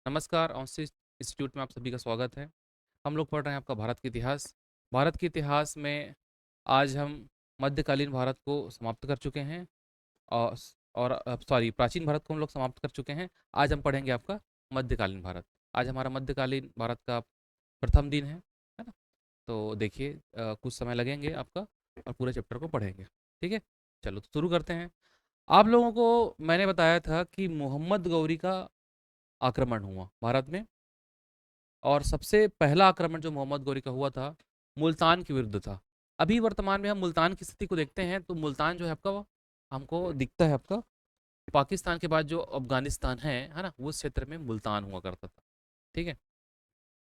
नमस्कार, onstage institute में आप सभी का स्वागत है। हम लोग पढ़ रहे हैं आपका भारत के इतिहास। भारत के इतिहास में आज हम मध्यकालीन भारत को समाप्त कर चुके हैं और सॉरी प्राचीन भारत को हम लोग समाप्त कर चुके हैं। आज हम पढ़ेंगे आपका मध्यकालीन भारत। आज हमारा मध्यकालीन भारत का प्रथम दिन है ना? तो देखिए कुछ समय लगेंगे आपका और पूरे चैप्टर को पढ़ेंगे। ठीक है, चलो तो शुरू करते हैं। आप लोगों को मैंने बताया था कि मोहम्मद गौरी का आक्रमण हुआ भारत में, और सबसे पहला आक्रमण जो मोहम्मद गौरी का हुआ था मुल्तान के विरुद्ध था। अभी वर्तमान में हम मुल्तान की स्थिति को देखते हैं तो मुल्तान जो है आपका वो हमको दिखता है आपका पाकिस्तान के बाद जो अफगानिस्तान है ना, उस क्षेत्र में मुल्तान हुआ करता था। ठीक है,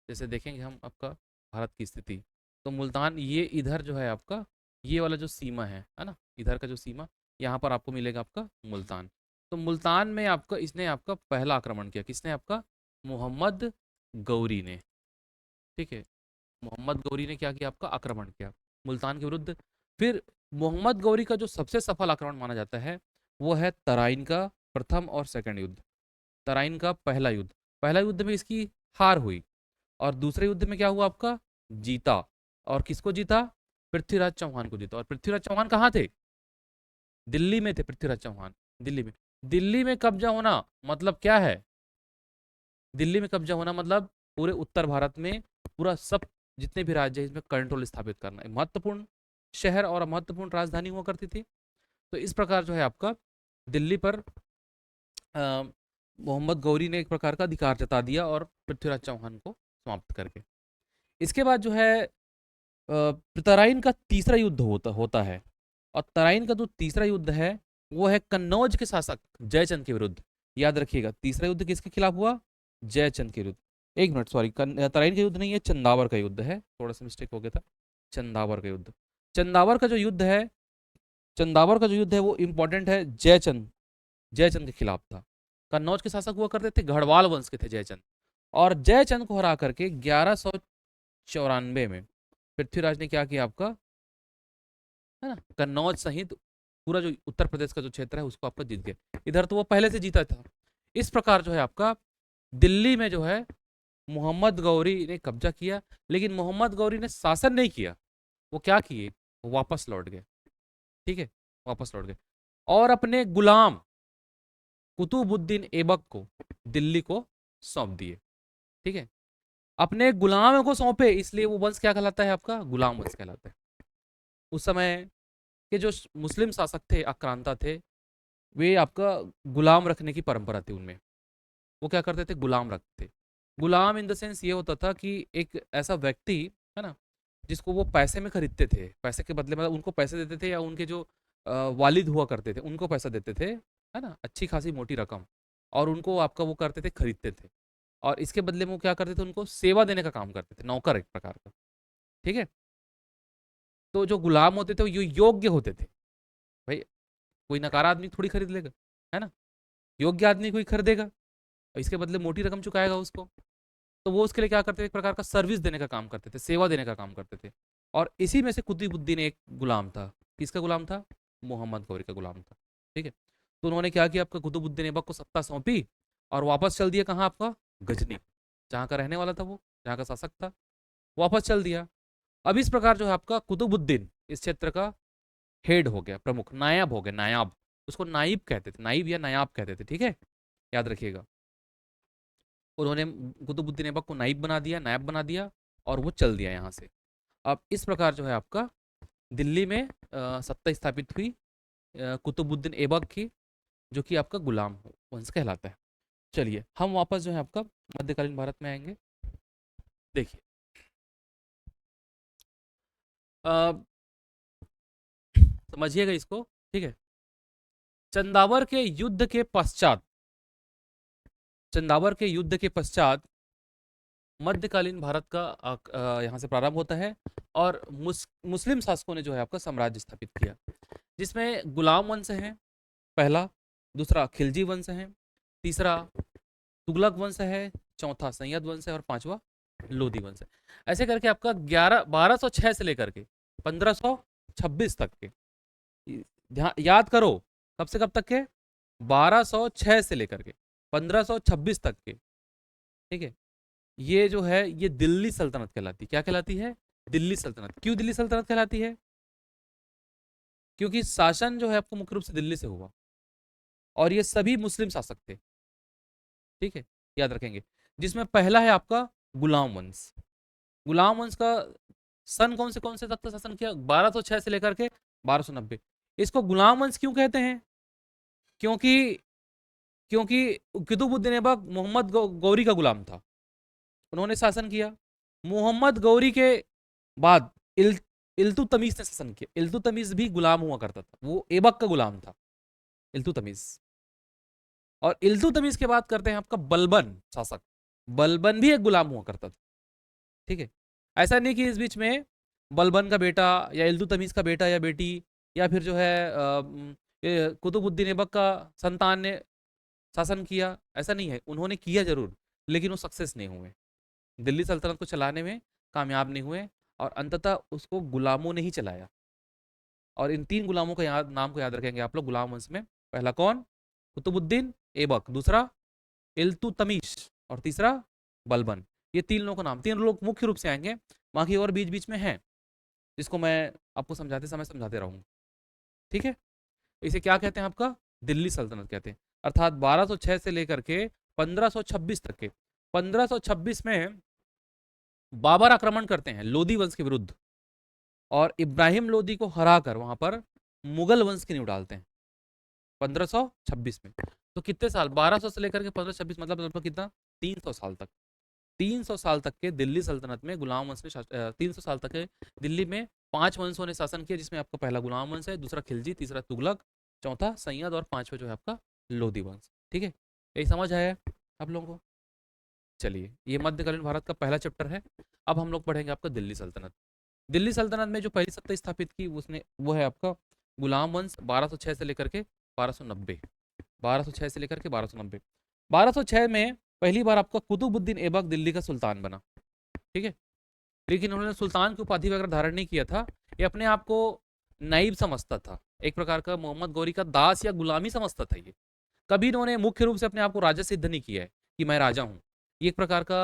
जैसे देखेंगे हम आपका भारत की स्थिति, तो मुल्तान ये इधर जो है आपका, ये वाला जो सीमा है ना, इधर का जो सीमा, यहाँ पर आपको मिलेगा आपका मुल्तान। तो मुल्तान में आपका इसने आपका पहला आक्रमण किया। किसने? आपका मोहम्मद गौरी ने। ठीक है, मोहम्मद गौरी ने क्या किया? आपका आक्रमण किया मुल्तान के विरुद्ध। फिर मोहम्मद गौरी का जो सबसे सफल आक्रमण माना जाता है वो है तराइन का प्रथम और सेकंड युद्ध। तराइन का पहला युद्ध, पहला युद्ध में इसकी हार हुई, और दूसरे युद्ध में क्या हुआ? आपका जीता। और किसको जीता? पृथ्वीराज चौहान को जीता। और पृथ्वीराज चौहान कहाँ थे? दिल्ली में थे पृथ्वीराज चौहान, दिल्ली में। दिल्ली में कब्जा होना मतलब क्या है? दिल्ली में कब्जा होना मतलब पूरे उत्तर भारत में पूरा सब जितने भी राज्य हैं इसमें कंट्रोल स्थापित करना है। महत्वपूर्ण शहर और महत्वपूर्ण राजधानी हुआ करती थी। तो इस प्रकार जो है आपका दिल्ली पर मोहम्मद गौरी ने एक प्रकार का अधिकार जता दिया और पृथ्वीराज चौहान को समाप्त करके। इसके बाद जो है तराइन का तीसरा युद्ध होता होता है। और तराइन का जो तीसरा युद्ध है वो है कन्नौज के शासक जयचंद के विरुद्ध। याद रखिएगा, तीसरा युद्ध किसके खिलाफ हुआ? जयचंद के विरुद्ध। एक मिनट, सॉरी, तराइन का युद्ध नहीं है, चंदावर का युद्ध है, थोड़ा सा मिस्टेक हो गया था। चंदावर का युद्ध, चंदावर का जो युद्ध है, चंदावर का जो युद्ध है वो इंपॉर्टेंट है। जयचंद, जयचंद के खिलाफ था। कन्नौज के शासक हुआ करते थे, गढ़वाल वंश के थे जयचंद। और जयचंद को हरा करके 1194 में पृथ्वीराज ने क्या किया? आपका है ना, कन्नौज सहित पूरा जो उत्तर प्रदेश का जो क्षेत्र है उसको आपका जीत गए। इधर तो वो पहले से जीता था। इस प्रकार जो है आपका दिल्ली में जो है मोहम्मद गौरी ने कब्जा किया, लेकिन मोहम्मद गौरी ने शासन नहीं किया। वो क्या किए? वापस लौट गए। ठीक है, वापस लौट गए और अपने गुलाम कुतुबुद्दीन ऐबक को दिल्ली को सौंप दिए। ठीक है, अपने गुलाम को सौंपे, इसलिए वो वंश क्या कहलाता है? आपका गुलाम वंश कहलाता है। उस समय के जो मुस्लिम शासक थे, आक्रांता थे, वे आपका गुलाम रखने की परंपरा थी उनमें। वो क्या करते थे? गुलाम रखते। गुलाम इन द सेंस ये होता था कि एक ऐसा व्यक्ति है ना, जिसको वो पैसे में खरीदते थे, पैसे के बदले मतलब उनको पैसे देते थे, या उनके जो वालिद हुआ करते थे उनको पैसा देते थे, है ना, अच्छी खासी मोटी रकम। और उनको आपका वो करते थे, खरीदते थे। और इसके बदले में वो क्या करते थे? उनको सेवा देने का काम करते थे, नौकर एक प्रकार का। ठीक है, तो जो गुलाम होते थे वो योग्य होते थे। भाई, कोई नकारा आदमी थोड़ी खरीद लेगा, है ना, योग्य आदमी कोई खरीदेगा और इसके बदले मोटी रकम चुकाएगा उसको। तो वो उसके लिए क्या करते थे? एक प्रकार का सर्विस देने का काम करते थे, सेवा देने का काम करते थे। और इसी में से कुतुबुद्दीन एक गुलाम था। किसका गुलाम था? मोहम्मद गौरी का गुलाम था। ठीक है, तो उन्होंने क्या किया? आपका कुतुबुद्दीन ऐबक को सत्ता सौंपी और वापस चल दिया। कहाँ? आपका गजनी, जहाँ का रहने वाला था वो, जहाँ का शासक था, वापस चल दिया। अब इस प्रकार जो है आपका कुतुबुद्दीन इस क्षेत्र का हेड हो गया, प्रमुख, नायाब हो गया, नायाब। उसको नाइब कहते थे, नाइब या नायाब कहते थे। ठीक है, याद रखिएगा। उन्होंने कुतुबुद्दीन ऐबक को नाइब बना दिया, नायब बना दिया, और वो चल दिया यहाँ से। अब इस प्रकार जो है आपका दिल्ली में सत्ता स्थापित हुई कुतुबुद्दीन ऐबक की, जो कि आपका गुलाम वंश कहलाता है। चलिए हम वापस जो है आपका मध्यकालीन भारत में आएंगे। देखिए, अ, समझिएगा इसको। ठीक है, चंदावर के युद्ध के पश्चात, चंदावर के युद्ध के पश्चात मध्यकालीन भारत का यहाँ से प्रारंभ होता है। और मुस्लिम शासकों ने जो है आपका साम्राज्य स्थापित किया, जिसमें गुलाम वंश है पहला, दूसरा खिलजी वंश है, तीसरा तुगलक वंश है, चौथा सैयद वंश है, और पांचवा लोधी वंश है। ऐसे करके आपका 1206 से लेकर के 1526 तक के, याद करो, कब से कब तक के? 1206 से लेकर के 1526 तक के ठीक है। ये जो है ये दिल्ली सल्तनत कहलाती है। क्या कहलाती है? दिल्ली सल्तनत। क्यों दिल्ली सल्तनत कहलाती है? क्योंकि शासन जो है आपको मुख्य रूप से दिल्ली से हुआ और ये सभी मुस्लिम शासक थे। ठीक है, याद रखेंगे। जिसमें पहला है आपका गुलाम वंश। गुलाम वंश का सन कौन से तक शासन किया? 1206 से लेकर के 1290। इसको गुलाम वंश क्यों कहते हैं? क्योंकि क्योंकि कुतुबुद्दीन ऐबक मोहम्मद गौरी का गुलाम था। उन्होंने शासन किया। मोहम्मद गौरी के बाद इल्तुतमिश ने शासन किया। इल्तुतमिश भी गुलाम हुआ करता था, वो ऐबक का गुलाम था इल्तुतमिश। और इल्तुतमिश के बाद करते हैं आपका बलबन शासक। बलबन भी एक गुलाम हुआ करता था। ठीक है, ऐसा नहीं कि इस बीच में बलबन का बेटा या इल्तुतमिश का बेटा या बेटी या फिर जो है कुतुबुद्दीन ऐबक का संतान ने शासन किया, ऐसा नहीं है। उन्होंने किया जरूर, लेकिन वो सक्सेस नहीं हुए, दिल्ली सल्तनत को चलाने में कामयाब नहीं हुए और अंततः उसको गुलामों ने ही चलाया। और इन 3 गुलामों का नाम को याद रखेंगे आप लोग गुलाम वंश में। पहला कौन? कुतुबुद्दीन ऐबक, दूसरा इल्तुतमिश और तीसरा बलबन। ये 3 लोगों का नाम, 3 लोग मुख्य रूप से आएंगे, बाकी और बीच बीच में हैं जिसको मैं आपको समझाते समय समझाते रहूंगा। ठीक है, इसे क्या कहते हैं? आपका दिल्ली सल्तनत कहते हैं। अर्थात 1206 से लेकर के 1526 तक के 1526 में बाबर आक्रमण करते हैं लोदी वंश के विरुद्ध और इब्राहिम लोदी को हराकर वहां पर मुगल वंश की नींव डालते हैं 1526 में। तो कितने साल? 1200 से लेकर के 1526, मतलब लगभग कितना? 300 साल तक। 300 साल तक के दिल्ली सल्तनत में गुलाम वंश ने 300 साल तक के दिल्ली में 5 वंशों ने शासन किया, जिसमें आपका पहला गुलाम वंश है, दूसरा खिलजी, तीसरा तुगलक, चौथा सैयद और 5वां जो है आपका लोदी वंश। ठीक है, यही समझ आया आप लोगों को? चलिए, ये मध्यकालीन भारत का पहला चैप्टर है। अब हम लोग पढ़ेंगे आपका दिल्ली सल्तनत। दिल्ली सल्तनत में जो पहली सत्ता स्थापित की उसने वो है आपका गुलाम वंश 1206 से लेकर के 1290। 1206 से लेकर के 1290। 1206 में पहली बार आपका कुतुबुद्दीन ऐबक दिल्ली का सुल्तान बना। ठीक है, लेकिन उन्होंने सुल्तान की उपाधि वगैरह धारण नहीं किया था। ये अपने आप को नाइब समझता था, एक प्रकार का मोहम्मद गौरी का दास या गुलामी समझता था। ये कभी इन्होंने मुख्य रूप से अपने आप को राजा सिद्ध नहीं किया है कि मैं राजा हूँ। ये एक प्रकार का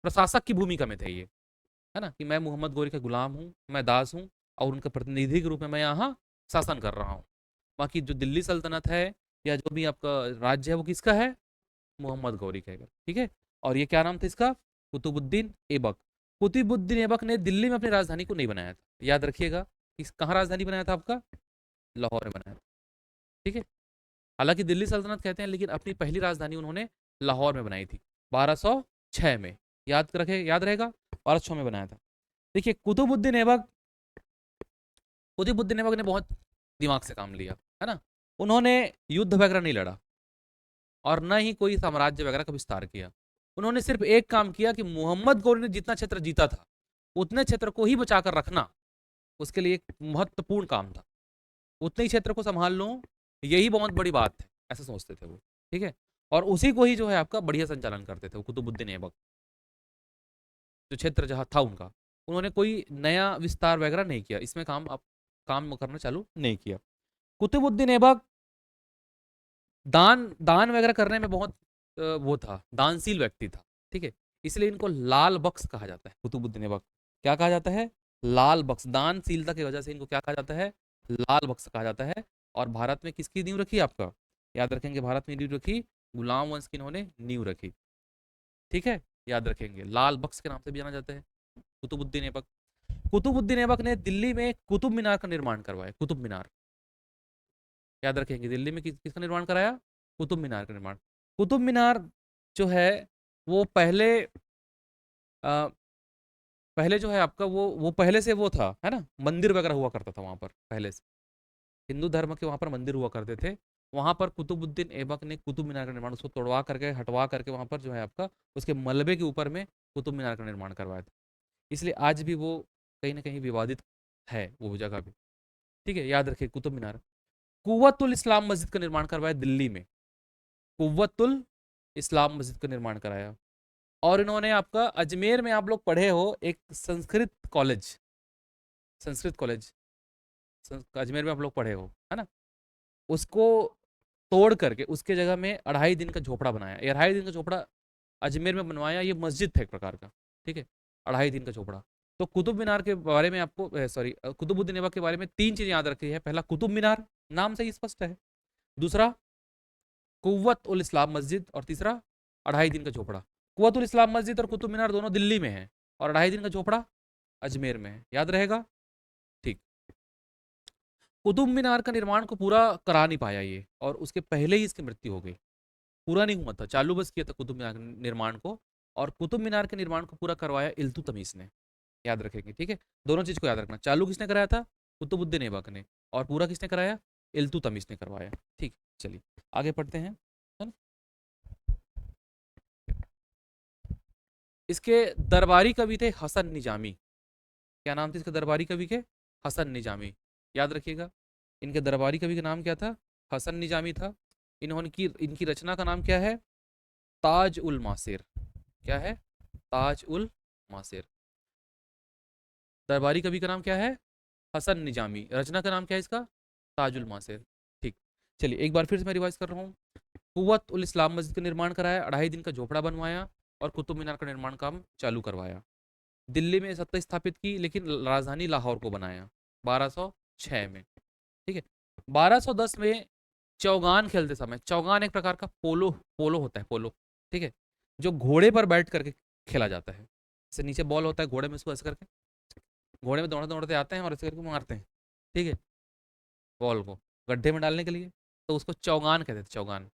प्रशासक की भूमिका में थे ये, है ना, कि मैं मोहम्मद गौरी का गुलाम हूँ, मैं दास हूँ और उनका प्रतिनिधि के रूप में मैं यहाँ शासन कर रहा हूँ। बाकी जो दिल्ली सल्तनत है या जो भी आपका राज्य है वो किसका है? मोहम्मद गौरी का है। ठीक है, और ये क्या नाम था इसका? कुतुबुद्दीन ऐबक। कुतुबुद्दीन ऐबक ने दिल्ली में अपनी राजधानी को नहीं बनाया था, याद रखिएगा। इस कहाँ राजधानी बनाया था आपका? लाहौर में बनाया था। ठीक है, हालांकि दिल्ली सल्तनत कहते हैं, लेकिन अपनी पहली राजधानी उन्होंने लाहौर में बनाई थी 1206 में। याद रखे, याद रहेगा, 1206 में बनाया था। देखिए कुतुबुद्दीन ऐबक ने बहुत दिमाग से काम लिया, है ना। उन्होंने युद्ध वगैरह नहीं लड़ा और न ही कोई साम्राज्य वगैरह का विस्तार किया। उन्होंने सिर्फ एक काम किया कि मोहम्मद गौरी ने जितना क्षेत्र जीता था उतने क्षेत्र को ही बचाकर रखना उसके लिए एक महत्वपूर्ण काम था। उतने ही क्षेत्र को संभाल लो, यही बहुत बड़ी बात है, ऐसा सोचते थे वो। ठीक है, और उसी को ही जो है आपका बढ़िया संचालन करते थे वो कुतुबुद्दीन ऐबक। जो क्षेत्र जहाँ था उनका, उन्होंने कोई नया विस्तार वगैरह नहीं किया, इसमें काम करना चालू नहीं किया। कुतुबुद्दीन ऐबक दान दान वगैरह करने में बहुत वो था, दानशील व्यक्ति था। ठीक है, इसलिए इनको लाल बख्श कहा जाता है। कुतुबुद्दीन ऐबक क्या कहा जाता है? लाल बख्श। दानशीलता की वजह से इनको क्या कहा जाता है? लाल बख्श कहा जाता है। और भारत में किसकी नींव रखी? आपका याद रखेंगे, भारत में नींव रखी गुलाम वंश की इन्होंने नींव रखी। ठीक है, याद रखेंगे, लाल बख्श के नाम से भी जाना जाता है कुतुबुद्दीन ऐबक। कुतुबुद्दीन ऐबक ने दिल्ली में कुतुब मीनार का निर्माण करवाया। कुतुब मीनार, याद रखेंगे, दिल्ली में किसका निर्माण कराया? कुतुब मीनार का निर्माण। कुतुब मीनार जो है वो पहले जो है आपका वो पहले से वो था, है ना, मंदिर वगैरह हुआ करता था वहां पर पहले से। हिंदू धर्म के वहां पर मंदिर हुआ करते थे। वहां पर कुतुबुद्दीन ऐबक ने कुतुब मीनार का निर्माण, उसको तोड़वा करके हटवा करके वहां पर जो है आपका उसके मलबे के ऊपर में कुतुब मीनार का निर्माण करवाया था। इसलिए आज भी वो कहीं ना कहीं विवादित है वो जगह भी। ठीक है, याद रखिए कुतुब मीनार। कुव्वतुल इस्लाम मस्जिद का निर्माण करवाया दिल्ली में। कुव्वतुल इस्लाम मस्जिद का निर्माण कराया। और इन्होंने आपका अजमेर में आप लोग पढ़े हो एक संस्कृत कॉलेज अजमेर में आप लोग पढ़े हो, है ना। उसको तोड़ करके उसके जगह में 2.5 दिन का झोपड़ा बनाया। ये 2.5 दिन का झोपड़ा अजमेर में बनवाया, ये मस्जिद था एक प्रकार का, ठीक है। 2.5 दिन का झोपड़ा। तो कुतुब मीनार के बारे में आपको सॉरी कुतुबुद्दीन ऐबक के बारे में 3 चीजें याद रखी है। पहला, कुतुब मीनार, नाम से ही स्पष्ट है। दूसरा, कुव्वत उल इस्लाम मस्जिद। और तीसरा, 2.5 दिन का झोपड़ा। कुव्वत उल इस्लाम मस्जिद और कुतुब मीनार दोनों दिल्ली में है, और 2.5 दिन का झोपड़ा अजमेर में है। याद रहेगा, ठीक। कुतुब मीनार का निर्माण को पूरा करा नहीं पाया ये, और उसके पहले ही इसकी मृत्यु हो गई। पूरा नहीं हुआ था, चालू बस किया था कुतुब मीनार के निर्माण को, और कुतुब मीनार के निर्माण को पूरा करवाया इल्तुतमिश ने। याद रखेंगे, ठीक है। दोनों चीज को याद रखना, चालू किसने कराया था, कुतुबुद्दीन ऐबक ने, और पूरा किसने कराया, इल्तुतमिश ने करवाया। ठीक, चलिए आगे पढ़ते हैं। है ना? इसके दरबारी कवि थे हसन निजामी। क्या नाम थे इसके दरबारी कवि के, हसन निजामी। याद रखिएगा, इनके दरबारी कवि का नाम क्या था, हसन निजामी था। इन्होंने की इनकी रचना का नाम क्या है, ताज उल मासिर। क्या है, ताज उल मासिर। दरबारी कवि का नाम क्या है, हसन निजामी। रचना का नाम क्या है इसका, ताजुल मासिर। ठीक, चलिए एक बार फिर से मैं रिवाइज कर रहा हूँ। कुव्वत उल इस्लाम मस्जिद का निर्माण कराया, 2.5 दिन का झोपड़ा बनवाया, और कुतुब मीनार का निर्माण काम चालू करवाया। दिल्ली में सत्ता स्थापित की, लेकिन राजधानी लाहौर को बनाया 1206 में। ठीक है। 1210 में चौगान खेलते समय, चौगान एक प्रकार का पोलो पोलो होता है, पोलो, ठीक है, जो घोड़े पर बैठ करके खेला जाता है। इससे नीचे बॉल होता है, घोड़े में इसको ऐसे करके, घोड़े में दौड़ते दौड़ते आते हैं और ऐसे करके मारते हैं, ठीक है, बॉल को गड्ढे में डालने के लिए। तो उसको चौगान कहते थे, चौगान।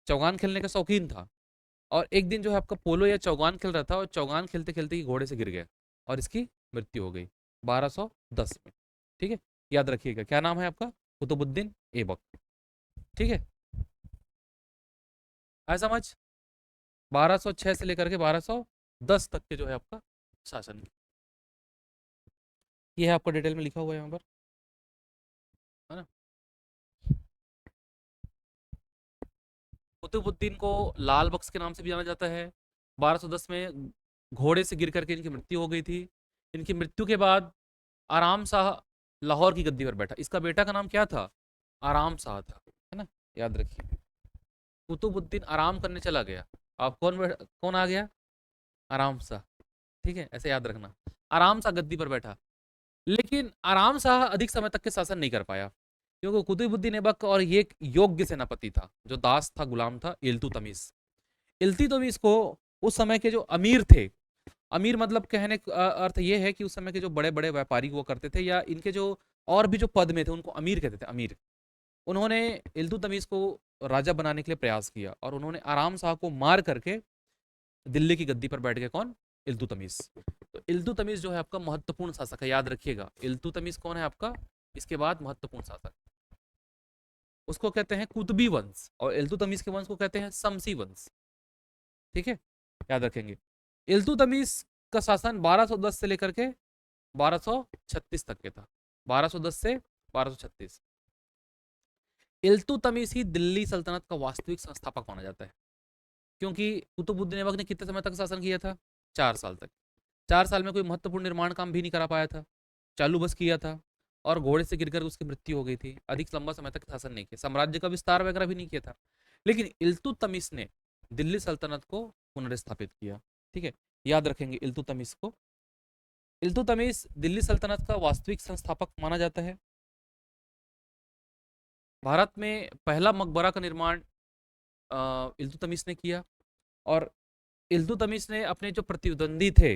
चौगान खेलने का शौकीन था, और एक दिन जो है आपका पोलो या चौगान खेल रहा था, और चौगान खेलते खेलते ही घोड़े से गिर गया, और इसकी मृत्यु हो गई 1210 में। ठीक है, याद रखिएगा, क्या नाम है आपका, कुतुबुद्दीन ऐबक। ठीक है, आया समझ। 1206 से लेकर के 1210 तक के जो है आपका शासन, ये है आपका डिटेल में लिखा हुआ है यहाँ पर, है ना। कुतुबुद्दीन को लाल बख्श के नाम से भी जाना जाता है। 1210 में घोड़े से गिर करके इनकी मृत्यु हो गई थी। इनकी मृत्यु के बाद आराम शाह लाहौर की गद्दी पर बैठा। इसका बेटा का नाम क्या था, आराम शाह था, है ना। याद रखिए, कुतुबुद्दीन आराम करने चला गया, आप कौन आ गया, आराम शाह। ठीक है, ऐसे याद रखना, आराम शाह गद्दी पर बैठा। लेकिन आराम शाह अधिक समय तक के शासन नहीं कर पाया, क्योंकि कुतुबुद्दीन ऐबक और ये एक योग्य सेनापति था, जो दास था, गुलाम था, इल्तुतमिश। इल्तुतमिश को उस समय के जो अमीर थे, अमीर मतलब कहने का अर्थ ये है कि उस समय के जो बड़े बड़े व्यापारी हुआ करते थे, या इनके जो और भी जो पद में थे, उनको अमीर कहते थे, अमीर। उन्होंने इल्तुतमिश को राजा बनाने के लिए प्रयास किया, और उन्होंने आराम शाह को मार करके दिल्ली की गद्दी पर बैठ गए, कौन, इल्तुतमिश। तो इल्तुतमिश जो है आपका महत्वपूर्ण शासक है, याद रखिएगा, इल्तुतमिश कौन है आपका, इसके बाद महत्वपूर्ण शासक, उसको कहते हैं कुतुबी वंश, और इल्तुतमिश के वंश को कहते हैं शमसी वंश। ठीक है, याद रखेंगे। इल्तुतमिश का शासन 1210 से लेकर के 1236 तक के था, 1210 से 1236। इल्तुतमिश ही दिल्ली सल्तनत का वास्तविक संस्थापक माना जाता है, क्योंकि कुतुबुद्दीन ऐबक ने कितने समय तक शासन किया था, 4 साल तक। 4 साल में कोई महत्वपूर्ण निर्माण काम भी नहीं करा पाया था, चालू बस किया था, और घोड़े से गिरकर उसकी मृत्यु हो गई थी। अधिक लंबा समय तक शासन नहीं किया, साम्राज्य का विस्तार वगैरह भी नहीं किया था। लेकिन इल्तुतमिश ने दिल्ली सल्तनत को पुनर्स्थापित किया। ठीक है, याद रखेंगे इल्तुतमिश को। इल्तुतमिश दिल्ली सल्तनत का वास्तविक संस्थापक माना जाता है। भारत में पहला मकबरा का निर्माण इल्तुतमिश ने किया, और इल्तुतमिश ने अपने जो प्रतिद्वंदी थे,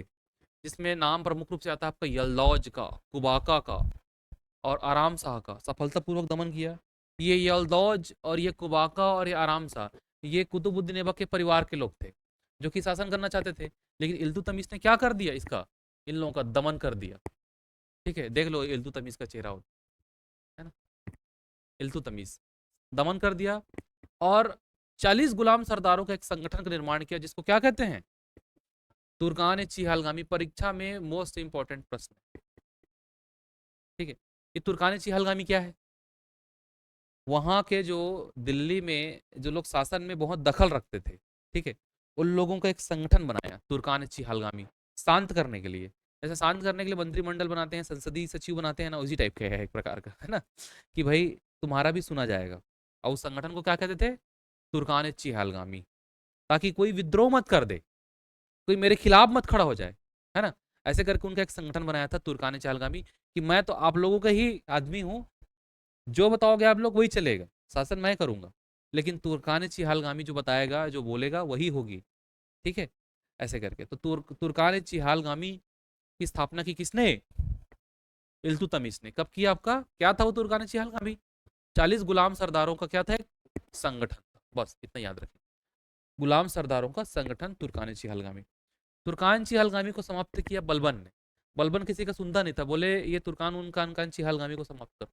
जिसमें नाम प्रमुख रूप से आता है आपका यल्दौज का, कुबाका का, और आराम शाह का, सफलतापूर्वक दमन किया। ये यल्दौज और ये कुबाका और ये आराम शाह, ये कुतुबुद्दीन ऐबक के परिवार के लोग थे, जो कि शासन करना चाहते थे। लेकिन इल्तुतमिश ने क्या कर दिया, इसका, इन लोगों का दमन कर दिया। ठीक है, देख लो इल्तुतमिश का चेहरा होता है ना, इल्तुतमिश दमन कर दिया, और 40 गुलाम सरदारों का एक संगठन का निर्माण किया, जिसको क्या कहते हैं, तुर्कान चिहलगामी। परीक्षा में मोस्ट इंपॉर्टेंट प्रश्न, ठीक है। ये तुर्कान चिहलगामी क्या है, वहां के जो दिल्ली में जो लोग शासन में बहुत दखल रखते थे, ठीक है, उन लोगों का एक संगठन बनाया, तुर्कान चिहलगामी, शांत करने के लिए। जैसे शांत करने के लिए मंत्रिमंडल बनाते हैं, संसदीय सचिव बनाते हैं ना, उसी टाइप के है एक प्रकार का, है ना, कि भाई तुम्हारा भी सुना जाएगा। और उस संगठन को क्या कहते थे, तुर्कान चिहलगामी, ताकि कोई विद्रोह मत कर दे, कोई मेरे खिलाफ मत खड़ा हो जाए, है ना। ऐसे करके उनका एक संगठन बनाया था तुर्कान चहलगामी, कि मैं तो आप लोगों का ही आदमी हूँ, जो बताओगे आप लोग वही चलेगा, शासन मैं करूंगा, लेकिन तुर्कान चिहालगामी जो बताएगा जो बोलेगा वही होगी, ठीक है। ऐसे करके तो तुर्कान चिहालगामी की स्थापना की किसने? इल्तुतमिश ने। कब किया? आपका क्या था वो तुर्कान चिहालगामी? 40 गुलाम सरदारों का क्या था? एक संगठन था, बस इतना याद रखें। गुलाम सरदारों का संगठन तुर्कान चिहालगामी। तुर्कान चिहालगामी को समाप्त किया बलबन ने। बलबन किसी का सुनता नहीं था, बोले ये तुर्कान उनकान चिहालगामी को समाप्त कर,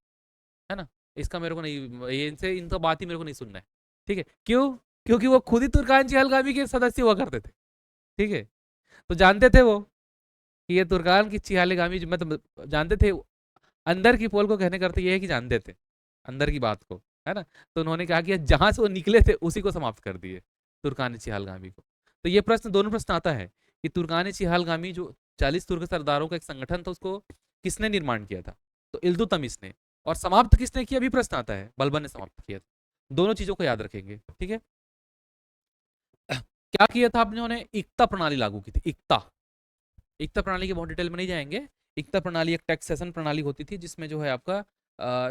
है ना। इसका मेरे को नहीं, ये इनसे इनका बात ही मेरे को नहीं सुनना है, ठीक है। क्यों? क्योंकि वो खुद ही तुर्कान चिहालगामी के सदस्य हुआ करते थे, ठीक है। तो जानते थे वो कि ये तुर्कान की चिहालगामी, मतलब जानते थे, अंदर की पोल को कहने करते ये है कि जानते थे अंदर की बात को, है ना। तो उन्होंने कहा कि जहां से वो निकले थे उसी को समाप्त कर दिए, तुर्कान चिहालगामी को। तो ये प्रश्न, दोनों प्रश्न आता है कि तुर्कान चिहालगामी जो 40 तुर्क सरदारों का एक संगठन था, उसको किसने निर्माण किया था? तो इल्तुतमिश ने। और समाप्त किसने किया, भी प्रश्न आता है, बलबन ने समाप्त किया था। दोनों चीजों को याद रखेंगे, ठीक है। क्या किया था आपने? उन्हें इक्ता प्रणाली लागू की थी। इक्ता, इक्ता प्रणाली के बहुत डिटेल में नहीं जाएंगे। इक्ता प्रणाली एक टैक्सेशन प्रणाली होती थी, जिसमें जो है आपका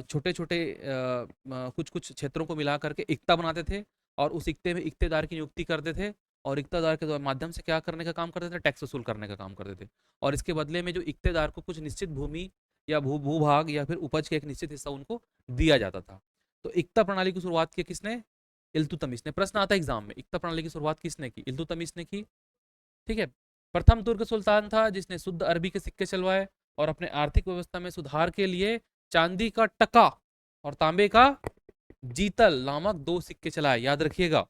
छोटे छोटे कुछ कुछ क्षेत्रों को मिला करके इक्ता बनाते थे, और उस इक्ते में इक्तेदार की नियुक्ति करते थे, और इक्तेदार के माध्यम से क्या करने का काम करते थे? टैक्स वसूल करने का काम करते थे। और इसके बदले में जो इक्तेदार को कुछ निश्चित भूमि या भूभाग या फिर उपज का एक निश्चित हिस्सा उनको दिया जाता था। तो इक्ता प्रणाली की शुरुआत की किसने? इल्तुतमिश ने। प्रश्न आता है एग्जाम में, इक्ता प्रणाली की शुरुआत किसने की? इल्तुतमिश ने की, ठीक है। प्रथम तुर्क सुल्तान था जिसने शुद्ध अरबी के सिक्के चलवाए, और अपने आर्थिक व्यवस्था में सुधार के लिए चांदी का टका और तांबे का जीतल नामक 2 सिक्के चलाए। याद रखिएगा,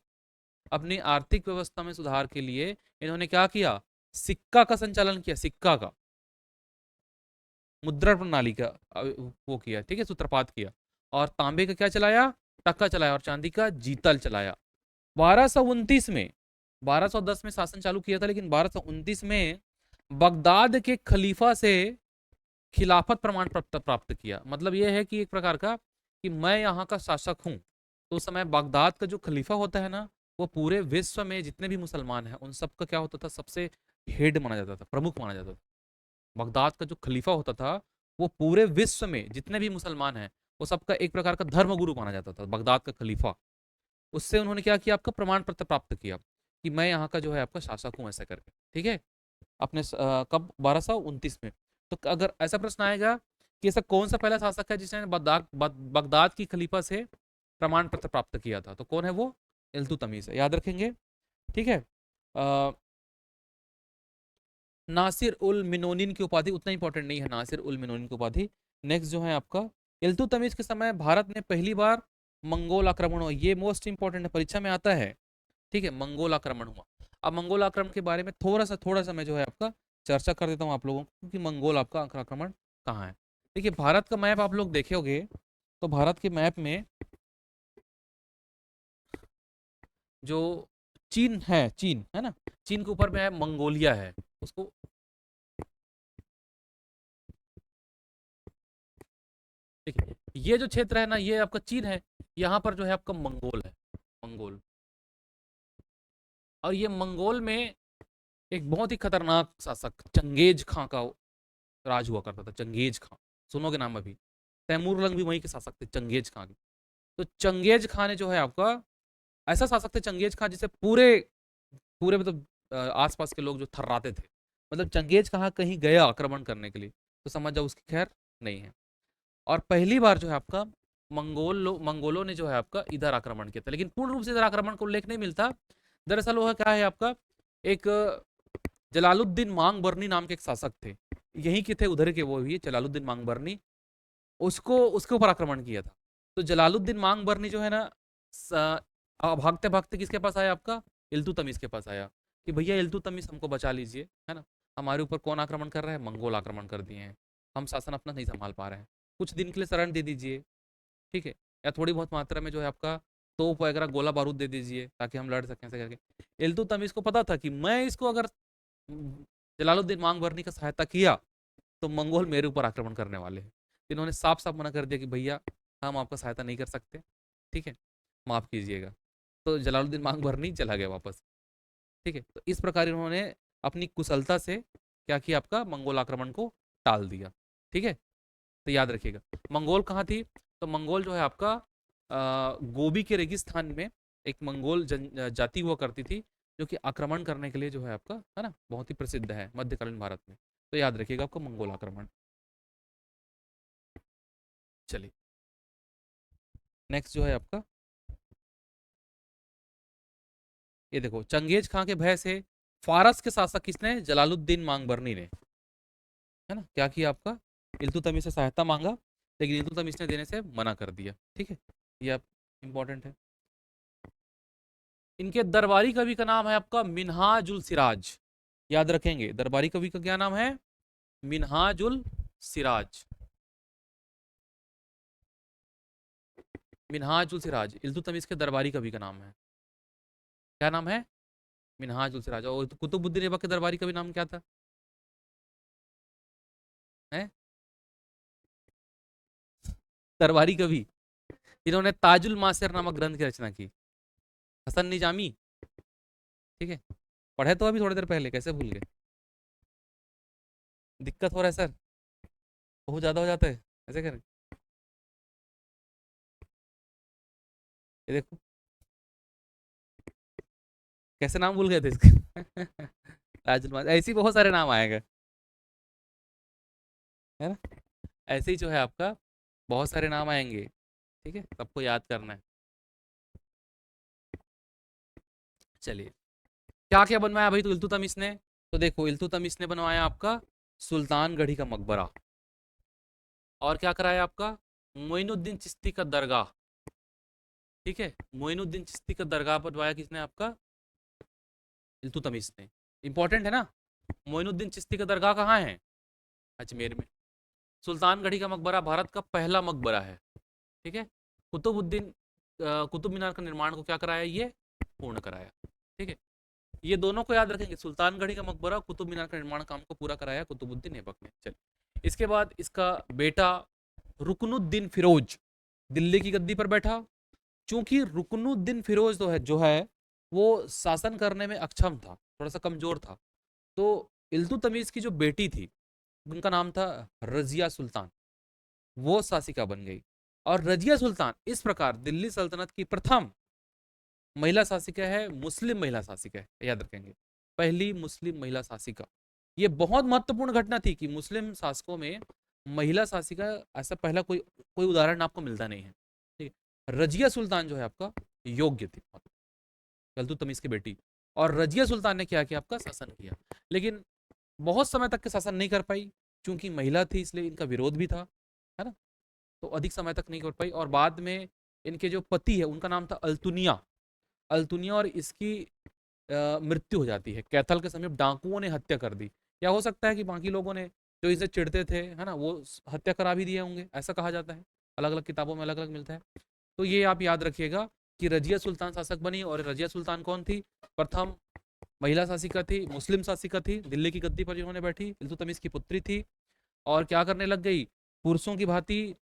अपनी आर्थिक व्यवस्था में सुधार के लिए इन्होंने क्या किया? सिक्का का संचालन किया, सिक्का का, मुद्रा प्रणाली का वो किया, ठीक है, सूत्रपात किया। और तांबे का क्या चलाया? टक्का चलाया, और चांदी का जीतल चलाया। 1229 में, 1210 में शासन चालू किया था, लेकिन 1229 में बगदाद के खलीफा से खिलाफत प्रमाण प्राप्त किया। मतलब यह है कि एक प्रकार का कि मैं यहाँ का शासक हूँ। तो उस समय बगदाद का जो खलीफा होता है ना, वो पूरे विश्व में जितने भी मुसलमान हैं उन सबका क्या होता था? सबसे हेड माना जाता था, प्रमुख माना जाता था। बगदाद का जो खलीफा होता था, वो पूरे विश्व में जितने भी मुसलमान हैं वो सबका एक प्रकार का धर्मगुरु माना जाता था, बगदाद का खलीफा। उससे उन्होंने क्या किया? आपका प्रमाण पत्र प्राप्त किया कि मैं यहाँ का जो है आपका शासक हूँ, ऐसा करके, ठीक है। अपने कब? 1229 में। तो अगर ऐसा प्रश्न आएगा कि ऐसा कौन सा पहला शासक है जिसने बगदाद की खलीफा से प्रमाण पत्र प्राप्त किया था, तो कौन है वो? इल्तुतमिश है, याद रखेंगे, ठीक है। नासिर उल मिनोनिन की उपाधि उतना इंपॉर्टेंट नहीं है, नासिर उल मिनोनिन की उपाधि। नेक्स्ट जो है आपका, इल्तुतमिश के समय भारत में पहली बार मंगोल आक्रमण हुआ। ये मोस्ट इंपॉर्टेंट है, परीक्षा में आता है, ठीक है। मंगोल आक्रमण हुआ। अब मंगोल आक्रमण के बारे में थोड़ा सा मैं जो है आपका चर्चा कर देता हूँ आप लोगों को, कि मंगोल आपका आक्रमण कहाँ है। देखिए, भारत का मैप आप लोग देखोगे तो भारत के मैप में जो चीन है, चीन है ना, चीन के ऊपर में है मंगोलिया है, उसको, देखिए ये जो क्षेत्र है ना, ये आपका चीन है, यहाँ पर जो है आपका मंगोल है, मंगोल। और ये मंगोल में एक बहुत ही खतरनाक शासक चंगेज खां का राज हुआ करता था। चंगेज खां, सुनोगे नाम अभी। तैमूर लंग भी वहीं के शासक थे, चंगेज खां के। तो चंगेज खां ने जो है आपका, ऐसा शासक थे चंगेज खां जिसे पूरे पूरे मतलब आसपास के लोग जो थर्राते थे। मतलब चंगेज खां कहीं गया आक्रमण करने के लिए तो समझ जाओ उसकी खैर नहीं है। और पहली बार जो है आपका मंगोलों ने जो है आपका इधर आक्रमण किया था, लेकिन पूर्ण रूप से इधर आक्रमण का उल्लेख नहीं मिलता। दरअसल वो क्या है आपका, एक जलालुद्दीन मांग बर्नी नाम के एक शासक थे, यहीं के थे, उधर के वो भी जलालुद्दीन मांग बर्नी, उसको उसके ऊपर आक्रमण किया था। तो जलालुद्दीन मांग बर्नी जो है ना, भागते भागते किसके पास आया? आपका इल्तुतमिश के पास आया कि भैया इल्तुतमिश हमको बचा लीजिए, है ना। हमारे ऊपर कौन आक्रमण कर रहा है? मंगोल आक्रमण कर दिए हैं, हम शासन अपना नहीं संभाल पा रहे हैं, कुछ दिन के लिए शरण दे दीजिए, ठीक है। या थोड़ी बहुत मात्रा में जो है आपका तोप वगैरह गोला बारूद दे दीजिए ताकि हम लड़ सकें, ऐसे करके। इल्तुतमिश को पता था कि मैं इसको अगर जलालुद्दीन मांग बरनी का सहायता किया तो मंगोल मेरे ऊपर आक्रमण करने वाले हैं। इन्होंने साफ साफ मना कर दिया कि भैया हम आपका सहायता नहीं कर सकते, ठीक है, माफ कीजिएगा। तो जलालुद्दीन मांग बरनी चला गया वापस, ठीक है। तो इस प्रकार इन्होंने अपनी कुशलता से क्या किया, आपका मंगोल आक्रमण को टाल दिया। ठीक है, तो याद रखिएगा मंगोल कहाँ थी, तो मंगोल जो है आपका गोबी के रेगिस्तान में एक मंगोल जाति हुआ करती थी, जो कि आक्रमण करने के लिए जो है आपका, है ना, बहुत ही प्रसिद्ध है मध्यकालीन भारत में। तो याद रखिएगा आपका मंगोल आक्रमण। चलिए नेक्स्ट जो है आपका, ये देखो, चंगेज खां के भय से फारस के शासक किसने, जलालुद्दीन मांगबरनी ने, है ना, क्या किया आपका, इल्तुतमिश से सहायता मांगा, लेकिन इल्तुतमिश ने देने से मना कर दिया। ठीक है, ये आप इंपॉर्टेंट है। इनके दरबारी कवि का नाम है आपका मिन्हाजुल सिराज। याद रखेंगे, दरबारी कवि का क्या नाम है, मिन्हाजुल सिराज। मिन्हाजुल सिराज इल्तुतमिश के दरबारी कवि का नाम है, क्या नाम है, मिन्हाजुल सिराज। और कुतुबुद्दीन ऐबक के दरबारी कवि नाम क्या था, है दरबारी कवि, इन्होंने ताजुल मासिर नामक ग्रंथ की रचना की, हसन निजामी। ठीक है, पढ़े तो अभी थोड़ी देर पहले, कैसे भूल गए, दिक्कत हो रहा है सर, बहुत ज्यादा हो जाता है, ऐसे करें, ये देखो कैसे नाम भूल गए थे इसके ताजुल मासिर, ऐसे ही बहुत सारे नाम आएंगे, है ना, ऐसे ही जो है आपका बहुत सारे नाम आएंगे। ठीक है, सबको याद करना है। चलिए, क्या क्या बनवाया भाई तो इल्तुतमिश ने, तो देखो इल्तुतमिश ने बनवाया आपका सुल्तानगढ़ी का मकबरा, और क्या कराया आपका, मोइनुद्दीन चिश्ती का दरगाह। ठीक है, मोइनुद्दीन चिश्ती का दरगाह बनवाया किसने, आपका इल्तुतमिश ने। इंपॉर्टेंट है ना, मोइनुद्दीन चिश्ती का दरगाह कहाँ है, अजमेर में। सुल्तानगढ़ी का मकबरा भारत का पहला मकबरा है। ठीक है, कुतुबुद्दीन कुतुब मीनार का निर्माण को क्या कराया, ये पूर्ण कराया। ठीक है, ये दोनों को याद रखेंगे, सुल्तानगढ़ी का मकबरा, कुतुब मीनार का निर्माण काम को पूरा कराया कुतुबुद्दीन ऐबक ने। चलिए, इसके बाद इसका बेटा रुकनुद्दीन फिरोज दिल्ली की गद्दी पर बैठा। चूंकि रुकनुद्दीन फिरोज जो है वो शासन करने में अक्षम था, थोड़ा सा कमजोर था, तो इल्तुतमिश की जो बेटी थी उनका नाम था रजिया सुल्तान, वो शासिका बन गई। और रजिया सुल्तान इस प्रकार दिल्ली सल्तनत की प्रथम महिला शासिका है, मुस्लिम महिला शासिका है, याद रखेंगे, पहली मुस्लिम महिला शासिका। ये बहुत महत्वपूर्ण घटना थी कि मुस्लिम शासकों में महिला शासिका, ऐसा पहला कोई कोई उदाहरण आपको मिलता नहीं है। ठीक है, रजिया सुल्तान जो है आपका योग्य थी, इल्तुतमिश की बेटी, और रजिया सुल्तान ने क्या किया, आपका शासन किया, लेकिन बहुत समय तक के शासन नहीं कर पाई, क्योंकि महिला थी इसलिए इनका विरोध भी था, है ना, तो अधिक समय तक नहीं कर पाई। और बाद में इनके जो पति है उनका नाम था अल्तुनिया, अल्तुनिया, और इसकी मृत्यु हो जाती है, कैथल के समीप डाकुओं ने हत्या कर दी। या हो सकता है कि बाकी लोगों ने जो इसे चिढ़ते थे, है ना, वो हत्या करा भी दिए होंगे, ऐसा कहा जाता है, अलग अलग किताबों में अलग अलग मिलता है। तो ये आप याद रखिएगा कि रजिया सुल्तान शासक बनी, और रजिया सुल्तान कौन थी, प्रथम महिला शासिका थी, मुस्लिम शासिका थी, दिल्ली की गद्दी पर जिन्होंने बैठी, इल्तुतमिश की पुत्री थी। और क्या करने लग गई, पुरुषों की भांति,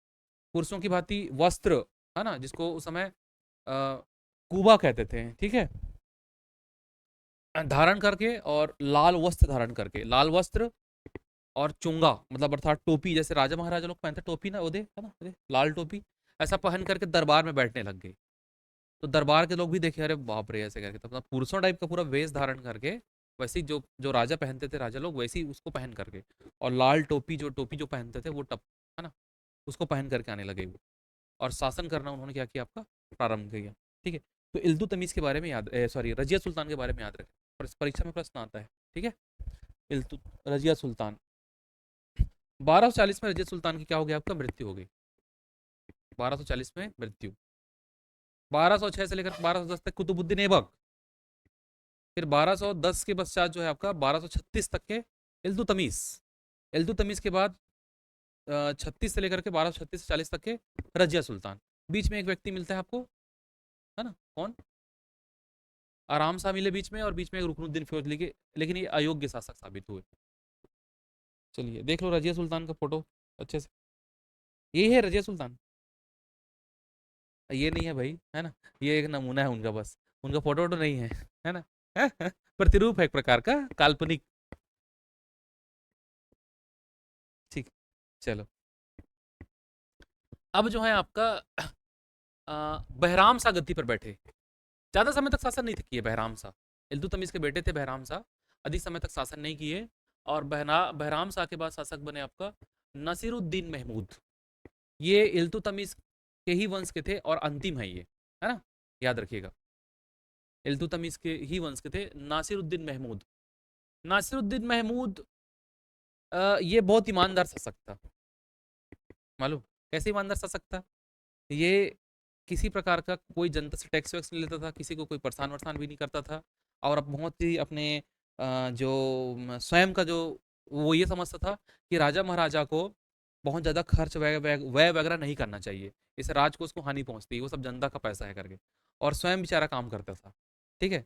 पुरुषों की भांति वस्त्र, है ना, जिसको उस समय कुबा कहते थे, ठीक है, धारण करके, और लाल वस्त्र धारण करके, लाल वस्त्र और चुंगा, मतलब अर्थात टोपी, जैसे राजा महाराजा लोग पहनते टोपी ना, ओदे, है ना, ओदे, लाल टोपी, ऐसा पहन करके दरबार में बैठने लग गई। तो दरबार के लोग भी देखे, अरे बाप रे, ऐसे करके, तो अपना पुरुषों टाइप का पूरा वेश धारण करके, वैसे ही जो जो राजा पहनते थे राजा लोग, वैसे ही उसको पहन करके, और लाल टोपी जो पहनते थे वो टप, है ना, उसको पहन करके आने लगे वो, और शासन करना उन्होंने क्या किया, आपका प्रारंभ किया। ठीक है, तो इल्तुतमिश के बारे में याद, सॉरी, रजिया सुल्तान के बारे में याद रखें, और इस परीक्षा में प्रश्न आता है। ठीक है, इल्तु रजिया सुल्तान, 1240 में रजिया सुल्तान की क्या हो गया, आपका मृत्यु हो गई, 1240 में मृत्यु। 1206 से लेकर 1210 तक कुतुबुद्दीन ऐबक, फिर 1210 के पश्चात जो है आपका 1236 तक के इल्तुतमिश, इल्तुतमिश के बाद 36 से लेकर के 1236 से 40 तक के रजिया सुल्तान। बीच में एक व्यक्ति मिलता है आपको, है ना, कौन, आराम सा मिले बीच में, और बीच में एक रुकनुद्दीन फिरोज, लेकिन ये अयोग्य शासक साबित हुए। चलिए देख लो रजिया सुल्तान का फोटो अच्छे से, यही है रजिया सुल्तान, ये नहीं है भाई, है ना, ये एक नमूना है उनका बस, उनका फोटो वोटो नहीं है, है ना प्रतिरूप है एक प्रकार का, काल्पनिक। ठीक, चलो। अब जो है आपका बहराम शाह गद्दी पर बैठे। ज्यादा समय तक शासन नहीं किए बहराम शाह। इल्तुतमिश के बेटे थे बहराम शाह, अधिक समय तक शासन नहीं किए। और बहराम शाह के बाद शासक बने आपका नसीरुद्दीन महमूद। ये इल्तुतमिश के ही वंश के थे और अंतिम है ये, है ना, याद रखिएगा। इल्तुतमिश के ही वंश के थे नासिरुद्दीन महमूद। नासिरुद्दीन महमूद ये बहुत ईमानदार शासक था। मालूम कैसे ईमानदार शासक था? ये किसी प्रकार का कोई जनता से टैक्स वैक्स नहीं लेता था, किसी को कोई परेशान वरसान भी नहीं करता था। और अब बहुत ही अपने जो स्वयं का जो वो ये समझता था कि राजा महाराजा को बहुत ज़्यादा खर्च व्यय व्यय वगैरह नहीं करना चाहिए, इस राज को उसको हानि पहुंचती है, वो सब जनता का पैसा है करके। और स्वयं बेचारा काम करता था, ठीक है।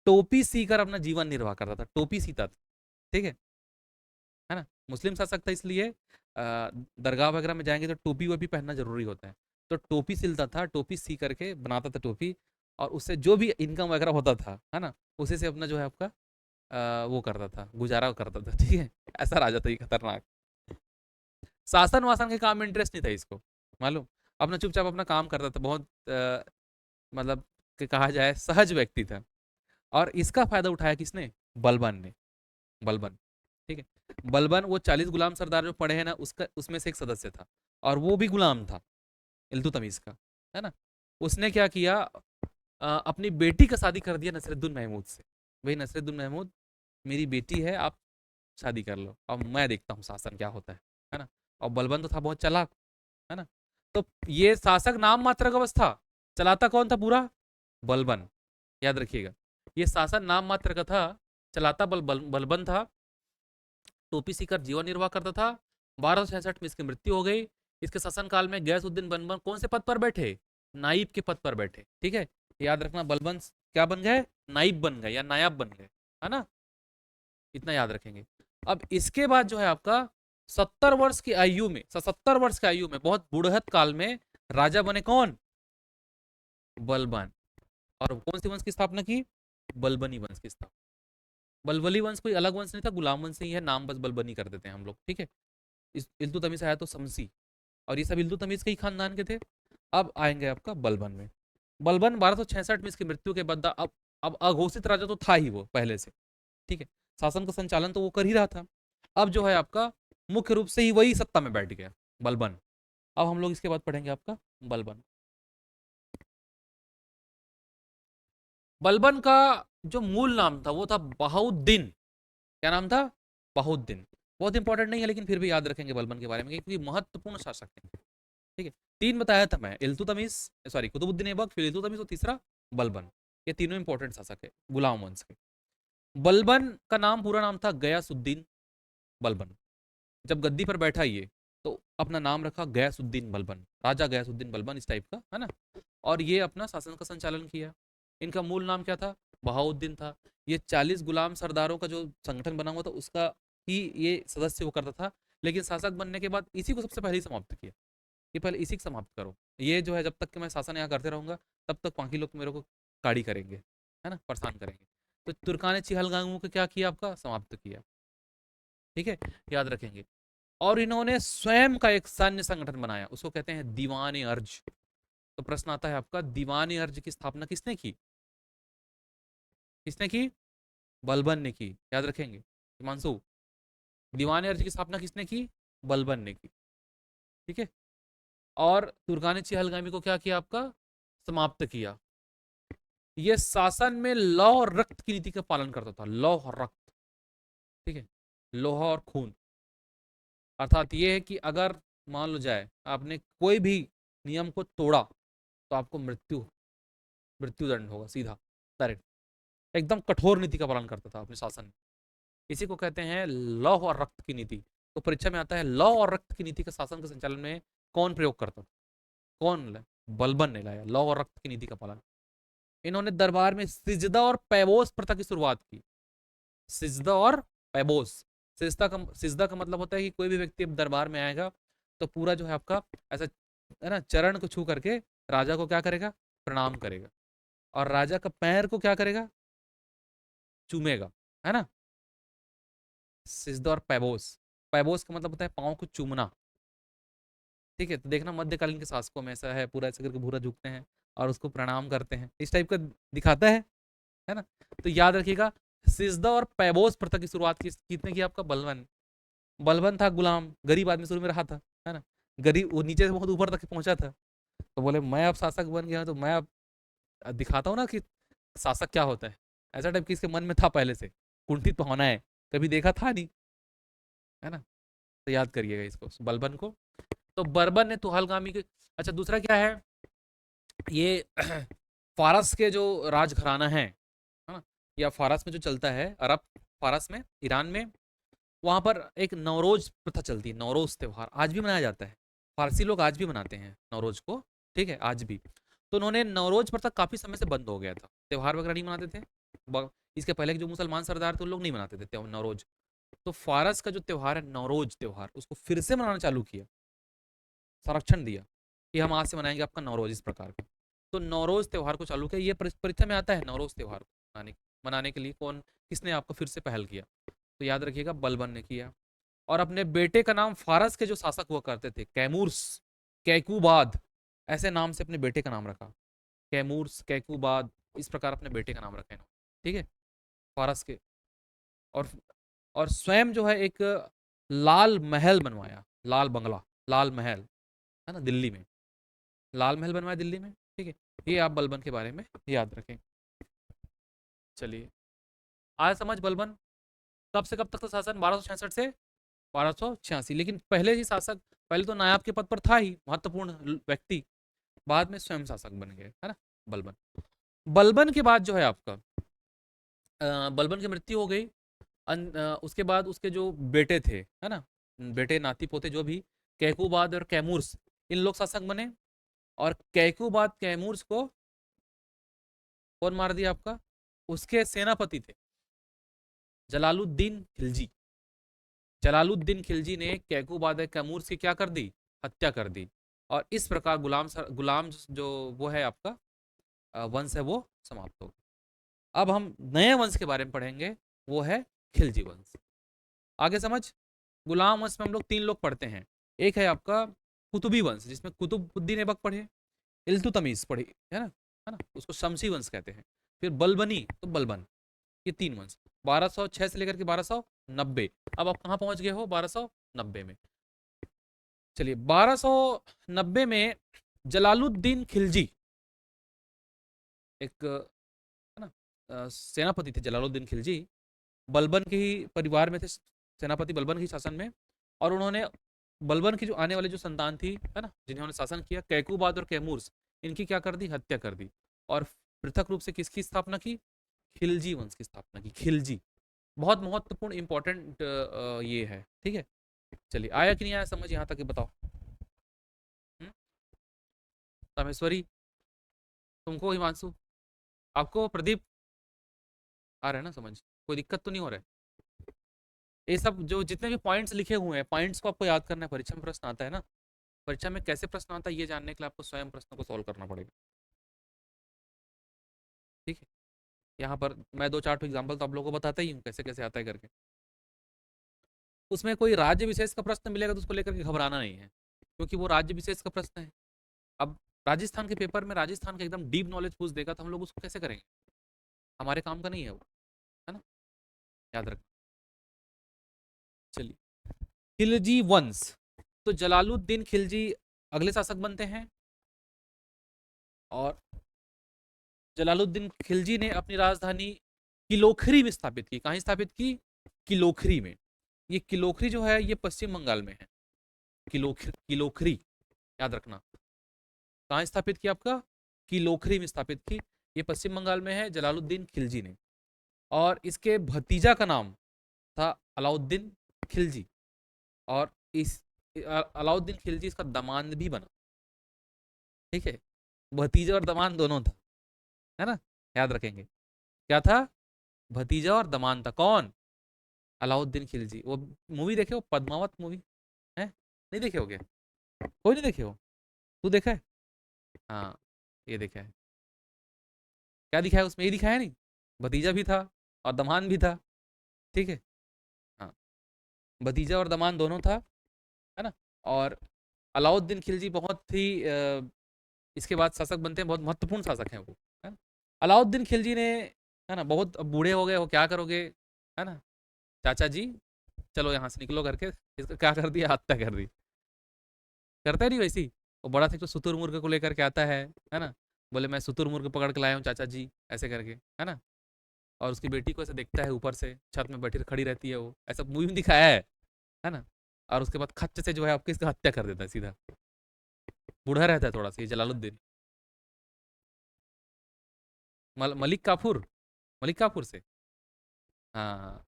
टोपी सीकर अपना जीवन निर्वाह करता था, टोपी सीता था, ठीक है ना। मुस्लिम शासक था, इसलिए दरगाह वगैरह में जाएंगे तो टोपी वोपी पहनना जरूरी होता है। तो टोपी सिलता था, टोपी सी करके बनाता था टोपी, और उससे जो भी इनकम वगैरह होता था, है ना, उसी से अपना जो है आपका वो करता था, गुजारा करता था, ठीक है। ऐसा राजा था ये खतरनाक। शासन वासन के काम में इंटरेस्ट नहीं था इसको, मालूम। अपना चुपचाप अपना काम करता था, बहुत मतलब कि कहा जाए सहज व्यक्ति था। और इसका फायदा उठाया किसने? बलबन ने। बलबन, ठीक है। बलबन वो 40 गुलाम सरदार जो पड़े हैं ना, उसका उसमें से एक सदस्य था, और वो भी गुलाम था इल्तुतमिश का, है ना। उसने क्या किया, अपनी बेटी का शादी कर दिया नसरुद्दीन महमूद से। भाई नसरुद्दीन महमूद मेरी बेटी है, आप शादी कर लो, अब मैं देखता हूँ शासन क्या होता है ना। और बलबन तो था बहुत चालाक, है ना। तो ये शासक नाम मात्र का बस था, चलाता कौन था पूरा? बलबन, याद रखिएगा। ये शासन नाम मात्र का था, चलाता बलबन था। टोपी सीकर जीवन निर्वाह करता था। 1266 में इसकी मृत्यु हो गई। इसके शासनकाल में गयासुद्दीन बलबन कौन से पद पर बैठे? नाइब के पद पर बैठे, ठीक है। याद रखना, बलबन क्या बन गए? नाइब बन गए या नायाब बन गए, है ना, इतना याद रखेंगे। अब इसके बाद जो है आपका 70 वर्ष की आयु में, 70 वर्ष की आयु में, बहुत बुढ़हत काल में राजा बने कौन? बलबन। और कौन सी वंश की स्थापना की? बलबनी वंश की स्थापना। बलबली वंश कोई अलग वंश नहीं था, गुलाम वंश ही है, नाम बस बलबनी कर देते हैं हम लोग, ठीक है। इल्तुतमिश आया तो शमसी, और ये सब इल्तुतमिश के ही खानदान के थे। अब आएंगे आपका बलबन में। बलबन 1266 में इसकी मृत्यु के बाद अब अघोषित राजा तो था ही वो पहले से, ठीक है। शासन का संचालन तो वो कर ही रहा था। अब जो है आपका मुख्य रूप से ही वही सत्ता में बैठ गया, बलबन। अब हम लोग इसके बाद पढ़ेंगे आपका बलबन। बलबन का जो मूल नाम था वो था बहाउद्दीन। क्या नाम था? बहाउद्दीन। बहुत इंपॉर्टेंट नहीं है, लेकिन फिर भी याद रखेंगे बलबन के बारे में, क्योंकि महत्वपूर्ण शासक है, ठीक है। तीन बताया था मैं, इल्तुतमिश, सॉरी कुतुबुद्दीन ऐबक, फिर इल्तुतमिश, और तीसरा बलबन। ये तीनों इंपॉर्टेंट शासक है गुलाम वंश के। बलबन का नाम, पूरा नाम था गयासुद्दीन बलबन। जब गद्दी पर बैठा ये, तो अपना नाम रखा गयासुद्दीन बलबन, राजा गयासुद्दीन बलबन, इस टाइप का, है ना। और ये अपना शासन का संचालन किया। इनका मूल नाम क्या था? बहाउद्दीन था। ये 40 गुलाम सरदारों का जो संगठन बना हुआ था, उसका ही ये सदस्य वो करता था। लेकिन शासक बनने के बाद इसी को सबसे पहले ही समाप्त किया, कि पहले इसी को समाप्त करो। ये जो है, जब तक कि मैं शासन यहाँ करते रहूंगा, तब तक बाकी लोग मेरे को काड़ी करेंगे, है ना, परेशान करेंगे। तो तुर्कान चिहलगांव को क्या किया? आपका समाप्त किया, ठीक है, याद रखेंगे। और इन्होंने स्वयं का एक सैन्य संगठन बनाया, उसको कहते हैं दीवान अर्ज। तो प्रश्न आता है आपका, दीवान अर्ज की स्थापना किसने की? किसने की? बलबन ने की, याद रखेंगे हिमांशु। दीवान अर्ज की स्थापना किसने की? बलबन ने की, ठीक है। और तुर्कान चिहलगामी को क्या किया? आपका समाप्त किया। ये शासन में लौह और रक्त की नीति का पालन करता था, लौह और रक्त, ठीक है, लोहा और खून। अर्थात ये है कि अगर मान लो जाए आपने कोई भी नियम को तोड़ा, तो आपको मृत्युदंड होगा, सीधा डायरेक्ट। एकदम कठोर नीति का पालन करता था अपने शासन में। इसी को कहते हैं लौह और रक्त की नीति। तो परीक्षा में आता है, लौह और रक्त की नीति का शासन के संचालन में कौन प्रयोग करता था? कौन? बलबन ने लाया लौह और रक्त की नीति का पालन। इन्होंने दरबार में सिजदा और पैबोस प्रथा की शुरुआत की। सिजदा और पैबोस। सिजदा का मतलब होता है कि कोई भी व्यक्ति अब दरबार में आएगा, तो पूरा जो है आपका ऐसा, है ना, चरण को छू करके राजा को क्या करेगा? प्रणाम करेगा। और राजा का पैर को क्या करेगा? चूमेगा, है ना। सिजदा और पैबोस, पैबोस का मतलब होता है पाँव को चूमना, ठीक है। तो देखना मध्यकालीन के शासकों में ऐसा है, पूरा ऐसे करके भूरा झुकते हैं और उसको प्रणाम करते हैं, इस टाइप का दिखाता है ना। तो याद रखिएगा, सिजदा और पैबोस प्रथा की शुरुआत किसने की? आपका बलबन। बलबन था गुलाम, गरीब आदमी शुरू में रहा था, है ना। गरीब, वो नीचे से बहुत ऊपर तक पहुंचा था, तो बोले मैं अब शासक बन गया, तो मैं अब दिखाता हूँ ना कि शासक क्या होता है। ऐसा टाइप की इसके मन में था पहले से, कुंठित तो होना है, कभी देखा था नहीं, है ना। तो याद करिएगा इसको, बलबन को। तो बर्बन ने तुहालगामी के, अच्छा दूसरा क्या है, ये फारस के जो राजघराना है ना, या फारस में जो चलता है, अरब फारस में, ईरान में, वहां पर एक नवरोज प्रथा चलती है। नवरोज त्योहार आज भी मनाया जाता है, फारसी लोग आज भी मनाते हैं नवरोज को, ठीक है, आज भी। तो उन्होंने नवरोज प्रथा काफी समय से बंद हो गया था, त्योहार वगैरह नहीं मनाते थे। इसके पहले के जो मुसलमान सरदार थे उन लोग नहीं मनाते थे नवरोज। तो फारस का जो त्योहार है नवरोज त्योहार, उसको फिर से मनाना चालू किया, संरक्षण दिया कि हम आज से मनाएंगे आपका नवरोज, इस प्रकार का। तो नवरोज त्योहार को चालू किया, ये परीक्षा में आता है नवरोज त्योहार को मनाने के लिए कौन, किसने आपको फिर से पहल किया? तो याद रखिएगा, बलबन ने किया। और अपने बेटे का नाम, फारस के जो शासक हुआ करते थे, कैमूर्स, कैकुबाद, ऐसे नाम से अपने बेटे का नाम रखा, कैमूर्स, कैकुबाद, इस प्रकार अपने बेटे का नाम रखा इन्होंने, ठीक है, फारस के। और और स्वयं जो है एक लाल महल बनवाया, लाल बंगला, लाल महल, है ना, दिल्ली में लाल महल बनवाया दिल्ली में, ठीक है। ये आप बलबन के बारे में याद रखें। चलिए, आज समझ बलबन कब से कब तक था शासन? 1266 से 1286। लेकिन पहले ही शासक, पहले तो नायब के पद पर था ही, महत्वपूर्ण व्यक्ति, बाद में स्वयं शासक बन गए, है ना, बलबन। बलबन के बाद जो है आपका, बलबन की मृत्यु हो गई। उसके बाद उसके जो बेटे थे, है ना, बेटे नाती पोते जो भी, कैकुबाद और कैमूर्स, इन लोग शासक बने। और कैकुबाद कैमूर्स को कौन मार दिया आपका? उसके सेनापति थे जलालुद्दीन खिलजी। जलालुद्दीन खिलजी ने कैकुबाद कैमूर्स की क्या कर दी? हत्या कर दी। और इस प्रकार गुलाम जो वो है आपका वंश है, वो समाप्त हो गया। अब हम नए वंश के बारे में पढ़ेंगे, वो है खिलजी वंश। आगे समझ, गुलाम वंश में हम लोग 3 लोग पढ़ते हैं। एक है आपका कुतुबी वंश, जिसमें कुतुबुद्दीन ऐबक पढ़े, इल्तुतमिश पढ़ी, है ना, उसको शमसी वंश कहते हैं। फिर बलबनी, तो बलबन, ये 3 वंश, 1206 से लेकर के 1290। अब आप कहाँ पहुंच गए हो? 1290 में। चलिए, 1290 में जलालुद्दीन खिलजी, एक, है ना, सेनापति थे जलालुद्दीन खिलजी, बलबन के ही परिवार में थे, सेनापति बलबन के शासन में। और उन्होंने बलबन की जो आने वाली जो संतान थी, है ना, जिन्होंने शासन किया, कैकुबाद और कैमूर्स, इनकी क्या कर दी? हत्या कर दी। और पृथक रूप से किसकी स्थापना की? खिलजी वंश की स्थापना की। खिलजी बहुत महत्वपूर्ण इंपॉर्टेंट ये है, ठीक है। चलिए, आया कि नहीं आया समझ यहाँ तक? बताओ। रामेश्वरी, तुमको, हिमांशु, आपको, प्रदीप, आ रहा है ना समझ? कोई दिक्कत तो नहीं हो रहा है? ये सब जो जितने भी पॉइंट्स लिखे हुए हैं, पॉइंट्स को आपको याद करना है, परीक्षा में प्रश्न आता है ना। परीक्षा में कैसे प्रश्न आता है ये जानने के लिए आपको स्वयं प्रश्नों को सॉल्व करना पड़ेगा, ठीक है। यहाँ पर मैं 2-4 एग्जाम्पल तो आप लोगों को बताता ही हूँ कैसे कैसे आता है करके। उसमें कोई राज्य विशेष का प्रश्न मिलेगा तो उसको लेकर के घबराना नहीं है, क्योंकि वो राज्य विशेष का प्रश्न है। अब राजस्थान के पेपर में राजस्थान का एकदम डीप नॉलेज पूछ देगा तो हम लोग उसको कैसे करेंगे? हमारे काम का नहीं है वो, है ना, याद रख। चलिए, खिलजी वंश, तो जलालुद्दीन खिलजी अगले शासक बनते हैं। और जलालुद्दीन खिलजी ने अपनी राजधानी किलोखरी में स्थापित की। कहाँ स्थापित की? किलोखरी में। ये किलोखरी जो है ये पश्चिम बंगाल में है। किलोखरी याद रखना। कहाँ स्थापित की? आपका किलोखरी में स्थापित की। ये पश्चिम बंगाल में है, जलालुद्दीन खिलजी ने। और इसके भतीजा का नाम था अलाउद्दीन खिलजी। और इस अलाउद्दीन खिलजी इसका दामाद भी बना, ठीक है। भतीजा और दामाद दोनों था, है ना, याद रखेंगे। क्या था? भतीजा और दामाद था। कौन? अलाउद्दीन खिलजी। वो मूवी देखे हो, पद्मावत मूवी है? नहीं देखे हो क्या? कोई नहीं देखे हो? तू देखा है? हाँ, ये देखा है। क्या दिखाया उसमें? ये दिखाया नहीं, भतीजा भी था और दमान भी था, ठीक है। हाँ, भतीजा और दमान दोनों था, है ना। और अलाउद्दीन खिलजी बहुत ही इसके बाद शासक बनते हैं, बहुत महत्वपूर्ण शासक हैं वो, है ना। अलाउद्दीन खिलजी ने, है ना, बहुत अब बूढ़े हो गए हो, क्या करोगे, है ना, चाचा जी चलो यहाँ से निकलो करके इसका क्या कर दिया, हत्या कर दी। करता नहीं वैसी, वो बड़ा सा तो शुतुरमुर्ग को लेकर के आता है ना, बोले मैं शुतुरमुर्ग पकड़ के लाया हूँ चाचा जी, ऐसे करके, है ना। और उसकी बेटी को ऐसे देखता है ऊपर से, छत में बैठी खड़ी रहती है वो, ऐसा मूवी में दिखाया है ना। और उसके बाद खच्च से जो है आपकी इसका हत्या कर देता है सीधा। बूढ़ा रहता है थोड़ा सा ये जलालुद्दीन। मलिक काफूर, मलिक काफूर से, हाँ हाँ,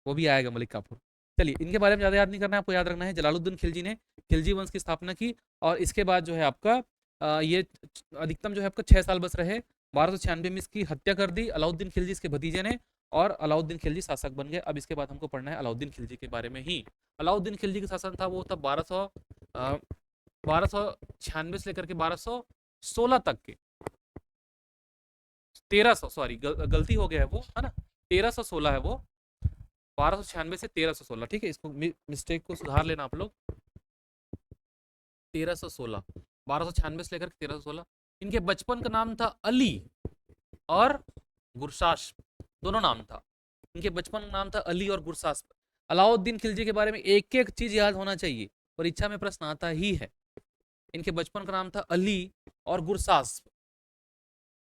वो भी आएगा मलिक काफूर। चलिए इनके बारे में ज़्यादा याद नहीं करना है, आपको याद रखना है जलालुद्दीन खिलजी ने खिलजी वंश की स्थापना की। और इसके बाद जो है आपका ये अधिकतम जो है आपका 6 साल बस रहे। 1296 में इसकी हत्या कर दी अलाउद्दीन खिलजी, इसके भतीजे ने, और अलाउद्दीन खिलजी शासक बन गए। अब इसके बाद हमको पढ़ना है अलाउद्दीन खिलजी के बारे में ही। अलाउद्दीन खिलजी का शासन था वो था 1296 से लेकर के 1216 तक के, 1300, सॉरी गलती हो गया है वो, है ना, 1316 है वो, 1296 से 1316, ठीक है, इसको मिस्टेक को सुधार लेना आप लोग। 1316, 1296 से लेकर 1316। इनके बचपन का नाम था अली और गुरसास, दोनों नाम था इनके बचपन का नाम था अली और गुरसास। अलाउद्दीन खिलजी के बारे में एक एक चीज याद होना चाहिए, परीक्षा में प्रश्न आता ही है। इनके बचपन का नाम था अली और गुरसास।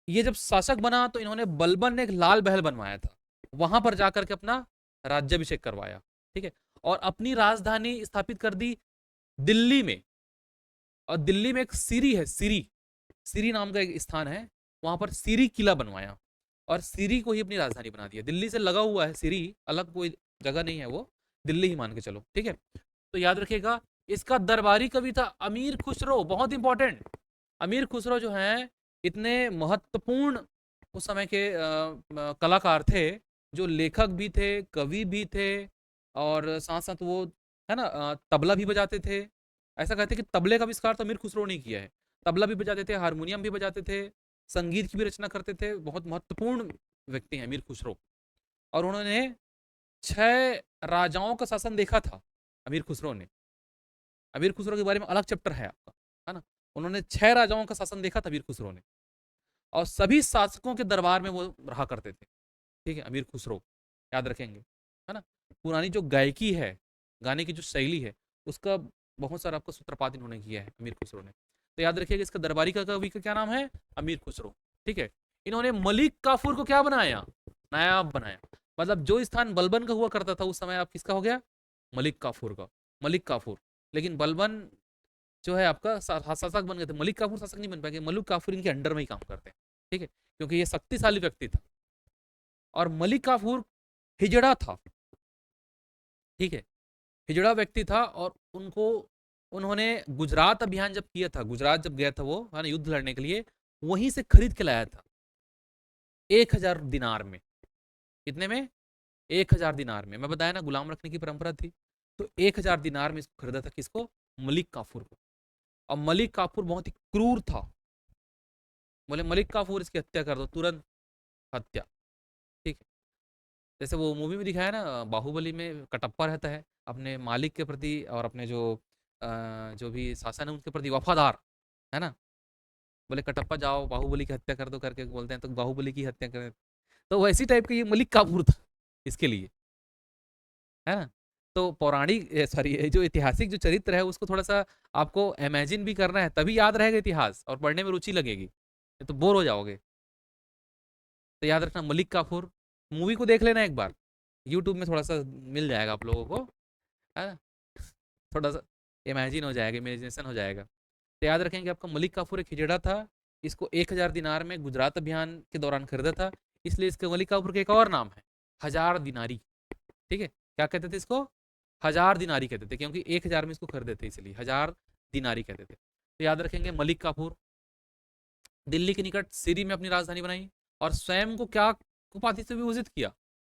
ये जब शासक बना तो इन्होंने बलबन ने एक लाल महल बनवाया था, वहां पर जाकर के अपना राज्याभिषेक करवाया, ठीक है। और अपनी राजधानी स्थापित कर दी दिल्ली में। और दिल्ली में एक सीरी है, सीरी, सीरी नाम का एक स्थान है, वहां पर सीरी किला बनवाया और सीरी को ही अपनी राजधानी बना दिया। दिल्ली से लगा हुआ है सीरी, अलग कोई जगह नहीं है वो, दिल्ली ही मान के चलो, ठीक है। तो याद रखिएगा, इसका दरबारी कवि था अमीर खुसरो, बहुत इंपॉर्टेंट। अमीर खुसरो जो है इतने महत्वपूर्ण उस समय के कलाकार थे, जो लेखक भी थे, कवि भी थे, और साथ साथ वो, है ना, तबला भी बजाते थे। ऐसा कहते हैं कि तबले का आविष्कार तो अमीर खुसरो ने किया है। तबला भी बजाते थे, हारमोनियम भी बजाते थे, संगीत की भी रचना करते थे। बहुत महत्वपूर्ण व्यक्ति हैं अमीर खुसरो। और उन्होंने 6 राजाओं का शासन देखा था अमीर खुसरो ने। अमीर खुसरो के बारे में अलग चैप्टर है आपका, है ना। उन्होंने 6 राजाओं का शासन देखा था अमीर खुसरो ने, और सभी शासकों के दरबार में वो रहा करते थे, ठीक है, अमीर खुसरो, याद रखेंगे, है ना। पुरानी जो गायकी है, गाने की जो शैली है, उसका बहुत सारा आपका सूत्रपात इन्होंने किया है अमीर खुसरो ने। तो याद रखिएगा, इसका दरबारी का कवि का क्या नाम है, अमीर खुसरो, ठीक है। इन्होंने मलिक काफूर को क्या बनाया, नायाब बनाया। मतलब जो स्थान बलबन का हुआ करता था उस समय, आप किसका हो गया, मलिक काफूर का, मलिक काफूर। लेकिन बलबन जो है आपका शासक बन गए थे, मलिक काफूर शासक नहीं बन पाएंगे, मलिक काफूर इनके अंडर में ही काम करते हैं, ठीक है, क्योंकि ये शक्तिशाली व्यक्ति था। और मलिक काफूर हिजड़ा था, ठीक है, हिजड़ा व्यक्ति था। और उनको, उन्होंने गुजरात अभियान जब किया था, गुजरात जब गया था वो, है ना, युद्ध लड़ने के लिए, वहीं से खरीद के लाया था 1000 दिनार में। कितने में, 1000 दिनार में। मैं बताया ना गुलाम रखने की परंपरा थी, तो 1000 दिनार में इसको खरीदा था, किसको, मलिक काफूर को। और मलिक काफूर बहुत ही क्रूर था, बोले मलिक काफूर इसकी हत्या कर दो, तुरंत हत्या, ठीक है। जैसे वो मूवी में दिखाया ना, बाहुबली में कटप्पा रहता है अपने मालिक के प्रति, और अपने जो भी शासन है उनके प्रति वफादार, है ना। बोले कटप्पा जाओ बाहुबली की हत्या कर दो करके बोलते हैं, तो बाहुबली की हत्या करें। तो वैसी टाइप का ये मलिक काफूर था इसके लिए, है ना। तो पौराणिक, सॉरी, जो ऐतिहासिक जो चरित्र है उसको थोड़ा सा आपको इमेजिन भी करना है, तभी याद रहेगा इतिहास और पढ़ने में रुचि लगेगी, तो बोर हो जाओगे। तो याद रखना मलिक काफूर, मूवी को देख लेना एक बार, यूट्यूब में थोड़ा सा मिल जाएगा आप लोगों को, है ना, थोड़ा सा इमेजिन हो जाएगा, इमेजिनेशन हो जाएगा। तो याद रखेंगे आपका मलिक काफूर एक हिजड़ा था, इसको 1000 दिनार में गुजरात अभियान के दौरान खरीदा था, इसलिए इसके मलिक काफूर का एक और नाम है 1000 दिनारी, ठीक है। क्या कहते थे इसको, 1000 दिनारी कहते थे, क्योंकि 1000 में इसको खरीदे थे, इसलिए 1000 दिनारी कहते थे। तो याद रखेंगे मलिक काफूर दिल्ली के निकट सीरी में अपनी राजधानी बनाई, और स्वयं को क्या उपाधि से विभूषित किया,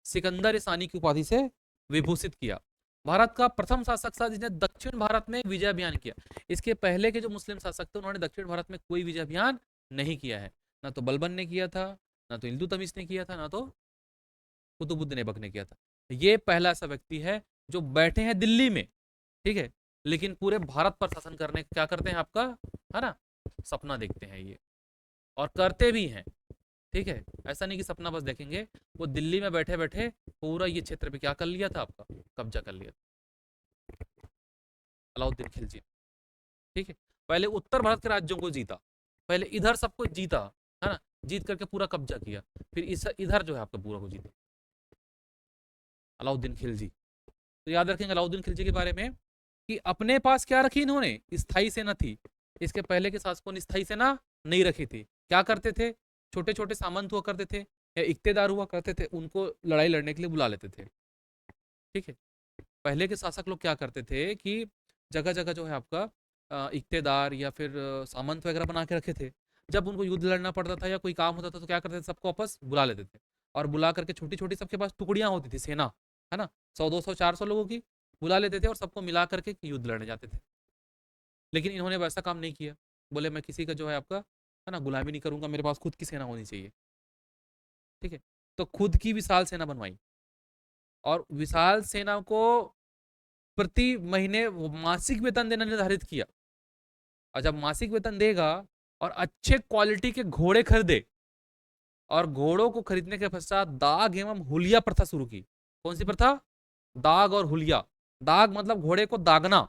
सिकंदर सानी की उपाधि से विभूषित किया। भारत का प्रथम शासक था जिसने दक्षिण भारत में विजय अभियान किया। इसके पहले के जो मुस्लिम शासक थे उन्होंने दक्षिण भारत में कोई विजय अभियान नहीं किया है, ना तो बलबन ने किया था, ना तो इल्तुतमिश ने किया था, ना तो कुतुबुद्दीन ऐबक ने किया था। ये पहला ऐसा व्यक्ति है जो बैठे हैं दिल्ली में, ठीक है, लेकिन पूरे भारत पर शासन करने क्या करते हैं आपका, है ना, सपना देखते हैं ये, और करते भी हैं। ठीक है, ऐसा नहीं कि सपना बस देखेंगे, वो दिल्ली में बैठे बैठे पूरा ये क्षेत्र पे क्या कर लिया था आपका, कब्जा कर लिया था अलाउद्दीन खिलजी। ठीक है, पहले उत्तर भारत के राज्यों को जीता, पहले इधर सबको जीता, है ना, जीत करके पूरा कब्जा किया, फिर इस इधर जो है आपका पूरा को जीता अलाउद्दीन खिलजी। तो याद रखेंगे अलाउद्दीन खिलजी के बारे में कि अपने पास क्या रखी इन्होंने, स्थायी सेना थी। इसके पहले के शासकों ने स्थायी सेना नहीं रखी थी। क्या करते थे, छोटे छोटे सामंत हुआ करते थे या इक्तेदार हुआ करते थे, उनको लड़ाई लड़ने के लिए बुला लेते थे। ठीक है, पहले के शासक लोग क्या करते थे कि जगह जगह जो है आपका इक्तेदार या फिर सामंत वगैरह बना के रखे थे। जब उनको युद्ध लड़ना पड़ता था या कोई काम होता था तो क्या करते थे, सबको वापस बुला लेते थे, और बुला करके छोटी छोटी सबके पास टुकड़ियां होती थी, सेना, है ना, 100 200 400 लोगों की बुला लेते थे और सबको मिला करके युद्ध लड़ने जाते थे। लेकिन इन्होंने वैसा काम नहीं किया, बोले मैं किसी का जो है आपका, है ना, गुलामी नहीं करूंगा, मेरे पास खुद की सेना होनी चाहिए। ठीक है, तो खुद की विशाल सेना बनवाई, और विशाल सेना को प्रति महीने मासिक वेतन देना निर्धारित किया। और जब मासिक वेतन देगा और अच्छे क्वालिटी के घोड़े खरीदे, और घोड़ों को खरीदने के पश्चात दाग एवं हुलिया प्रथा शुरू की। कौन सी प्रथा, दाग और हुलिया। दाग मतलब घोड़े को दागना,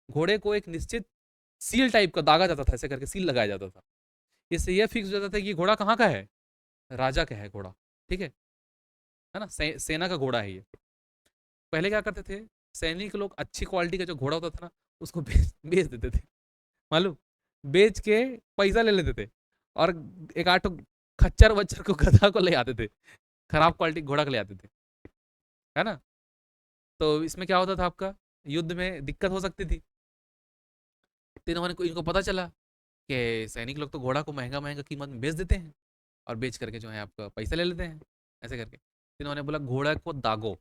घोड़े को एक निश्चित सील टाइप का दागा जाता था, ऐसे करके सील लगाया जाता था। इससे यह फिक्स हो जाता था कि घोड़ा कहाँ का है, राजा का है घोड़ा। ठीक है ना, सेना का घोड़ा है ये। पहले क्या करते थे, सैनिक लोग अच्छी क्वालिटी का जो घोड़ा होता था ना, उसको बेच देते थे, मालूम, बेच के पैसा ले लेते थे, और एक आठ खच्चर वच्चर को, गधा को ले आते थे, खराब क्वालिटी घोड़ा को ले आते थे, है ना। तो इसमें क्या होता था आपका, युद्ध में दिक्कत हो सकती थी। तो इनको पता चला कि सैनिक लोग तो घोड़ा को महंगा महंगा कीमत में बेच देते हैं, और बेच करके जो है आपका पैसा ले लेते हैं, ऐसे करके। इन्होंने बोला घोड़ा को दागो,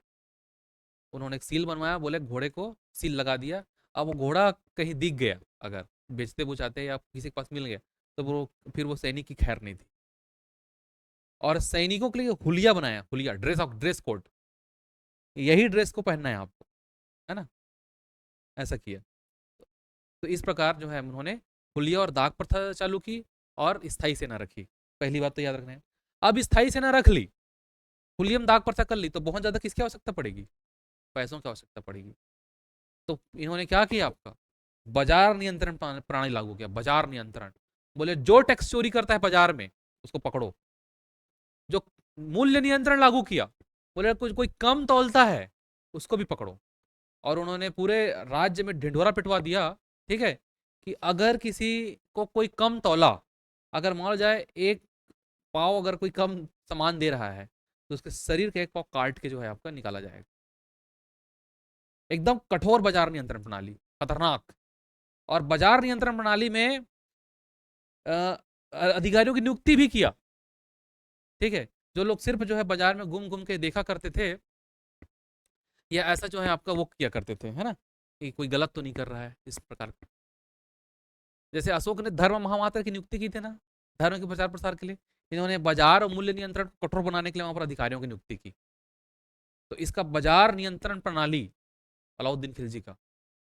उन्होंने एक सील बनवाया, बोले घोड़े को सील लगा दिया। अब वो घोड़ा कहीं दिख गया, अगर बेचते बुचाते या किसी के पास मिल गया, तो वो फिर वो सैनिक की खैर नहीं थी। और सैनिकों के लिए हुलिया बनाया, हुलिया ड्रेस कोड, यही ड्रेस को पहनना है आपको, है ना, ऐसा किया। तो इस प्रकार जो है उन्होंने हुलिया और दाग प्रथा चालू की, और स्थायी सेना रखी। पहली बात तो याद रखना है। अब स्थायी सेना रख ली, हुलियम दाग प्रथा कर ली, तो बहुत ज्यादा किसकी आवश्यकता पड़ेगी, पैसों की आवश्यकता पड़ेगी। तो इन्होंने क्या किया आपका, बाजार नियंत्रण प्रणाली लागू किया। बाजार नियंत्रण, बोले जो टैक्स चोरी करता है बाजार में उसको पकड़ो। जो मूल्य नियंत्रण लागू किया, बोले कोई कोई कम तौलता है उसको भी पकड़ो। और उन्होंने पूरे राज्य में ढिंढोरा पिटवा दिया, ठीक है, कि अगर किसी को कोई कम तौला, अगर मान जाए एक पाव अगर कोई कम सामान दे रहा है, तो उसके शरीर के एक पाव काट के जो है आपका निकाला जाएगा। एकदम कठोर बाजार नियंत्रण प्रणाली, खतरनाक। और बाजार नियंत्रण प्रणाली में अधिकारियों की नियुक्ति भी किया। ठीक है, जो लोग सिर्फ जो है बाजार में घूम घूम के देखा करते थे, या ऐसा जो है आपका वो किया करते थे, है ना, कि कोई गलत तो नहीं कर रहा है, इस प्रकार। जैसे अशोक ने धर्म महामात्र की नियुक्ति की थी ना, धर्म के प्रचार प्रसार के लिए, इन्होंने बाजार और मूल्य नियंत्रण को कठोर बनाने के लिए वहां पर अधिकारियों की नियुक्ति की। तो इसका बाजार नियंत्रण प्रणाली अलाउद्दीन खिलजी का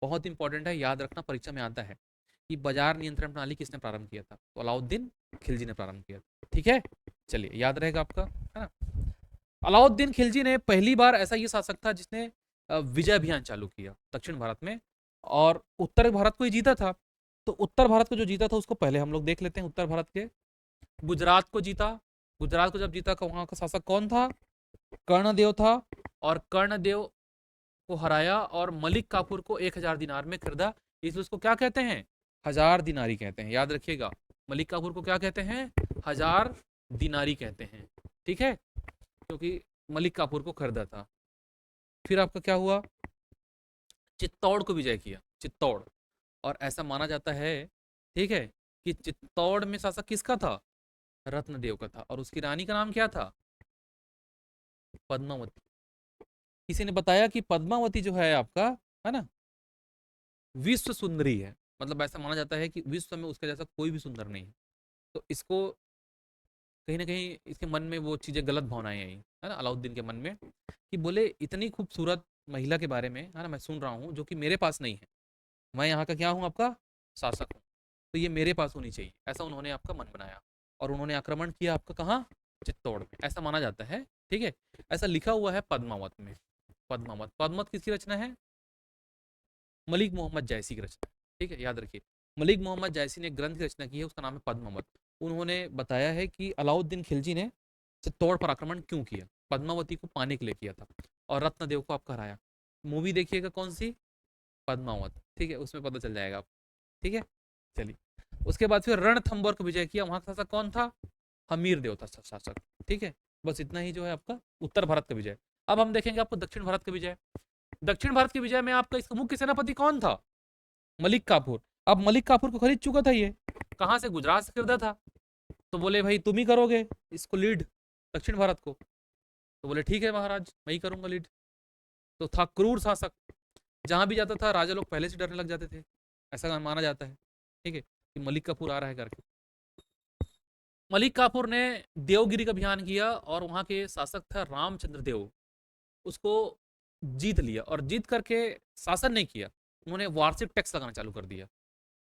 बहुत इंपॉर्टेंट है, याद रखना, परीक्षा में आता है कि बाजार नियंत्रण प्रणाली किसने प्रारंभ किया था, तो अलाउद्दीन खिलजी ने प्रारंभ किया था। ठीक है, चलिए याद रहेगा आपका, है ना। अलाउद्दीन खिलजी ने पहली बार ऐसा ये शासक था जिसने विजय अभियान चालू किया दक्षिण भारत में, और उत्तर भारत को ही जीता था। तो उत्तर भारत को जो जीता था उसको पहले हम लोग देख लेते हैं। उत्तर भारत के गुजरात को जीता। गुजरात को जब जीता तो वहां का शासक कौन था, कर्णदेव था। और कर्णदेव को हराया और मलिक काफूर को 1000 दिनार में खरीदा, इसलिए उसको क्या कहते हैं, 1000 दिनारी कहते हैं। याद रखिएगा, मलिक काफूर को क्या कहते हैं, 1000 दिनारी कहते हैं। ठीक है, क्योंकि मलिक काफूर को खरीदा था। फिर आपका क्या हुआ, चित्तौड़ को विजय किया, चित्तौड़। और ऐसा माना जाता है, ठीक है, कि चित्तौड़ में शासक किसका था, रत्नदेव का था, और उसकी रानी का नाम क्या था, पद्मावती। किसी ने बताया कि पद्मावती जो है आपका, है ना, विश्व सुंदरी है। मतलब ऐसा माना जाता है कि विश्व में उसके जैसा कोई भी सुंदर नहीं है। तो इसको कहीं ना कहीं इसके मन में वो चीज़ें गलत भावनाएं आई है ना अलाउद्दीन के मन में, कि बोले इतनी खूबसूरत महिला के बारे में है ना मैं सुन रहा हूँ जो कि मेरे पास नहीं है, मैं यहाँ का क्या हूँ, आपका शासक हूँ, तो ये मेरे पास होनी चाहिए, ऐसा उन्होंने आपका मन बनाया और उन्होंने आक्रमण किया आपका कहाँ, चित्तौड़ में, ऐसा माना जाता है। ठीक है, ऐसा लिखा हुआ है पद्मावत में। पद्मावत, पद्मावत किसकी रचना है, मलिक मोहम्मद जैसी की रचना है। ठीक है, याद रखिए, मलिक मोहम्मद जैसी ने एक ग्रंथ की रचना की है, उसका नाम है पद्मावत। उन्होंने बताया है कि अलाउद्दीन खिलजी ने चित्तौड़ पर आक्रमण क्यों किया, पद्मावती को पाने के लिए किया था, और रत्नदेव को आपका हराया। मूवी देखिएगा कौन सी, पद्मावत, ठीक है, उसमें पता चल जाएगा आपको। ठीक है, चलिए, उसके बाद फिर रणथंबोर को विजय किया, वहां का शासक कौन था, हमीर देव था शासक। ठीक है, बस इतना ही जो है आपका उत्तर भारत का विजय। अब हम देखेंगे आपको दक्षिण भारत का विजय। दक्षिण भारत के विजय में आपका इसका मुख्य सेनापति कौन था, मलिक काफूर। अब मलिक काफूर को खरीद चुका था ये, कहां से, गुजरात से खरीदा था, तो बोले भाई तुम ही करोगे इसको लीड, दक्षिण भारत को, तो बोले ठीक है महाराज मैं ही करूंगा लीड। तो था क्रूर शासक, जहां भी जाता था राजा लोग पहले से डरने लग जाते थे, ऐसा माना जाता है। ठीक है, कि मलिक काफूर आ रहा है करके। मलिक काफूर ने देवगिरी का अभियान किया और वहां के शासक था रामचंद्र देव, उसको जीत लिया, और जीत करके शासन नहीं किया, उन्होंने वार्षिक टैक्स लगाना चालू कर दिया।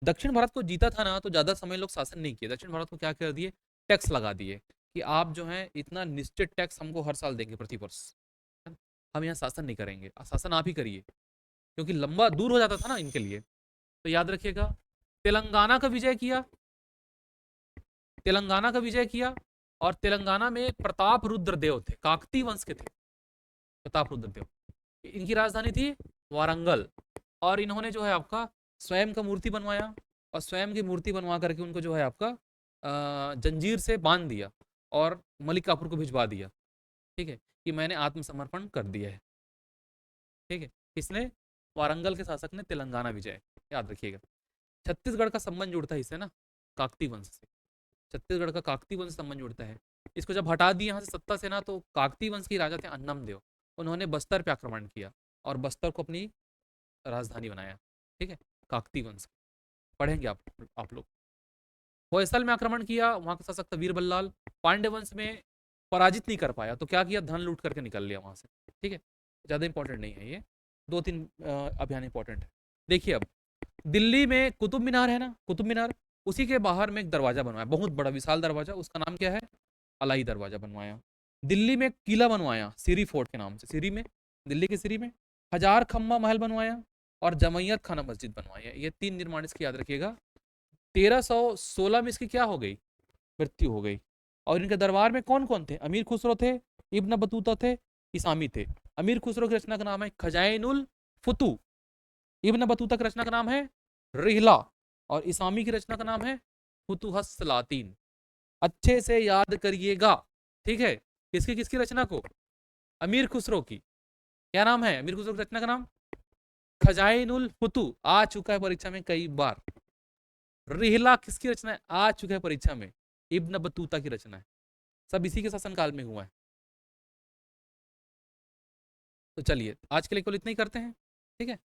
दक्षिण भारत को जीता था ना तो ज्यादा समय लोग शासन नहीं किए, दक्षिण भारत को क्या कर दिए, टैक्स लगा दिए, कि आप जो है इतना निश्चित टैक्स हमको हर साल देंगे प्रति वर्ष, हम यहाँ शासन नहीं करेंगे, शासन आप ही करिए, क्योंकि लंबा दूर हो जाता था ना इनके लिए। तो याद रखिएगा, तेलंगाना का विजय किया, तेलंगाना का विजय किया, और तेलंगाना में प्रताप रुद्र देव थे, काकती वंश के थे प्रताप रुद्र देव, इनकी राजधानी थी वारंगल, और इन्होंने जो है आपका स्वयं का मूर्ति बनवाया, और स्वयं की मूर्ति बनवा करके उनको जो है आपका जंजीर से बांध दिया और मलिक काफूर को भिजवा दिया। ठीक है, कि मैंने आत्मसमर्पण कर दिया है। ठीक है, किसने, वारंगल के शासक ने तेलंगाना विजय, याद रखिएगा। छत्तीसगढ़ का संबंध जुड़ता है इससे ना, काकती वंश से, छत्तीसगढ़ का काकती वंश संबंध जुड़ता है। इसको जब हटा दिया यहाँ से सत्ता से ना, तो काकती वंश के राजा थे अन्नम देव, उन्होंने बस्तर पे आक्रमण किया और बस्तर को अपनी राजधानी बनाया। ठीक है, काकती वंश पढ़ेंगे आप लोग। होयसल में आक्रमण किया, वहां का शासक था वीर बल्लाल, पांड्य वंश में पराजित नहीं कर पाया, तो क्या किया, धन लूट करके निकल लिया वहां से। ठीक है, ज्यादा इंपॉर्टेंट नहीं है ये, दो तीन अभियान इंपॉर्टेंट है। देखिए अब दिल्ली में कुतुब मीनार है ना, कुतुब मीनार, उसी के बाहर में एक दरवाजा बनवाया, बहुत बड़ा विशाल दरवाजा, उसका नाम क्या है, अलाई दरवाजा बनवाया। दिल्ली में किला बनवाया सिरी फोर्ट के नाम से, सिरी में, दिल्ली के सिरी में हजार खम्मा महल बनवाया, और जमैयत खाना मस्जिद बनवाया। ये तीन निर्माण इसके याद रखिएगा। 1316 में इसकी क्या हो गई, मृत्यु हो गई। और इनके दरबार में कौन कौन थे, अमीर खुसरो थे, इब्न बतूता थे, इसामी थे। अमीर खुसरो की रचना का नाम है खजाइनुल फुतू, इब्न बतूता की रचना का नाम है रिहला, और इसामी की रचना का नाम है फुतुहस सलातीन। अच्छे से याद करिएगा। ठीक है, किसकी किसकी रचना को, अमीर खुसरो की, क्या नाम है अमीर खुसरो की रचना का नाम, खजाइनुल फुतू, आ चुका है परीक्षा में कई बार। रिहला किसकी रचना है, आ चुका है परीक्षा में, इब्न बतूता की रचना है, सब इसी के शासनकाल में हुआ है। तो चलिए आज के लिए केवल इतना ही करते हैं। ठीक है।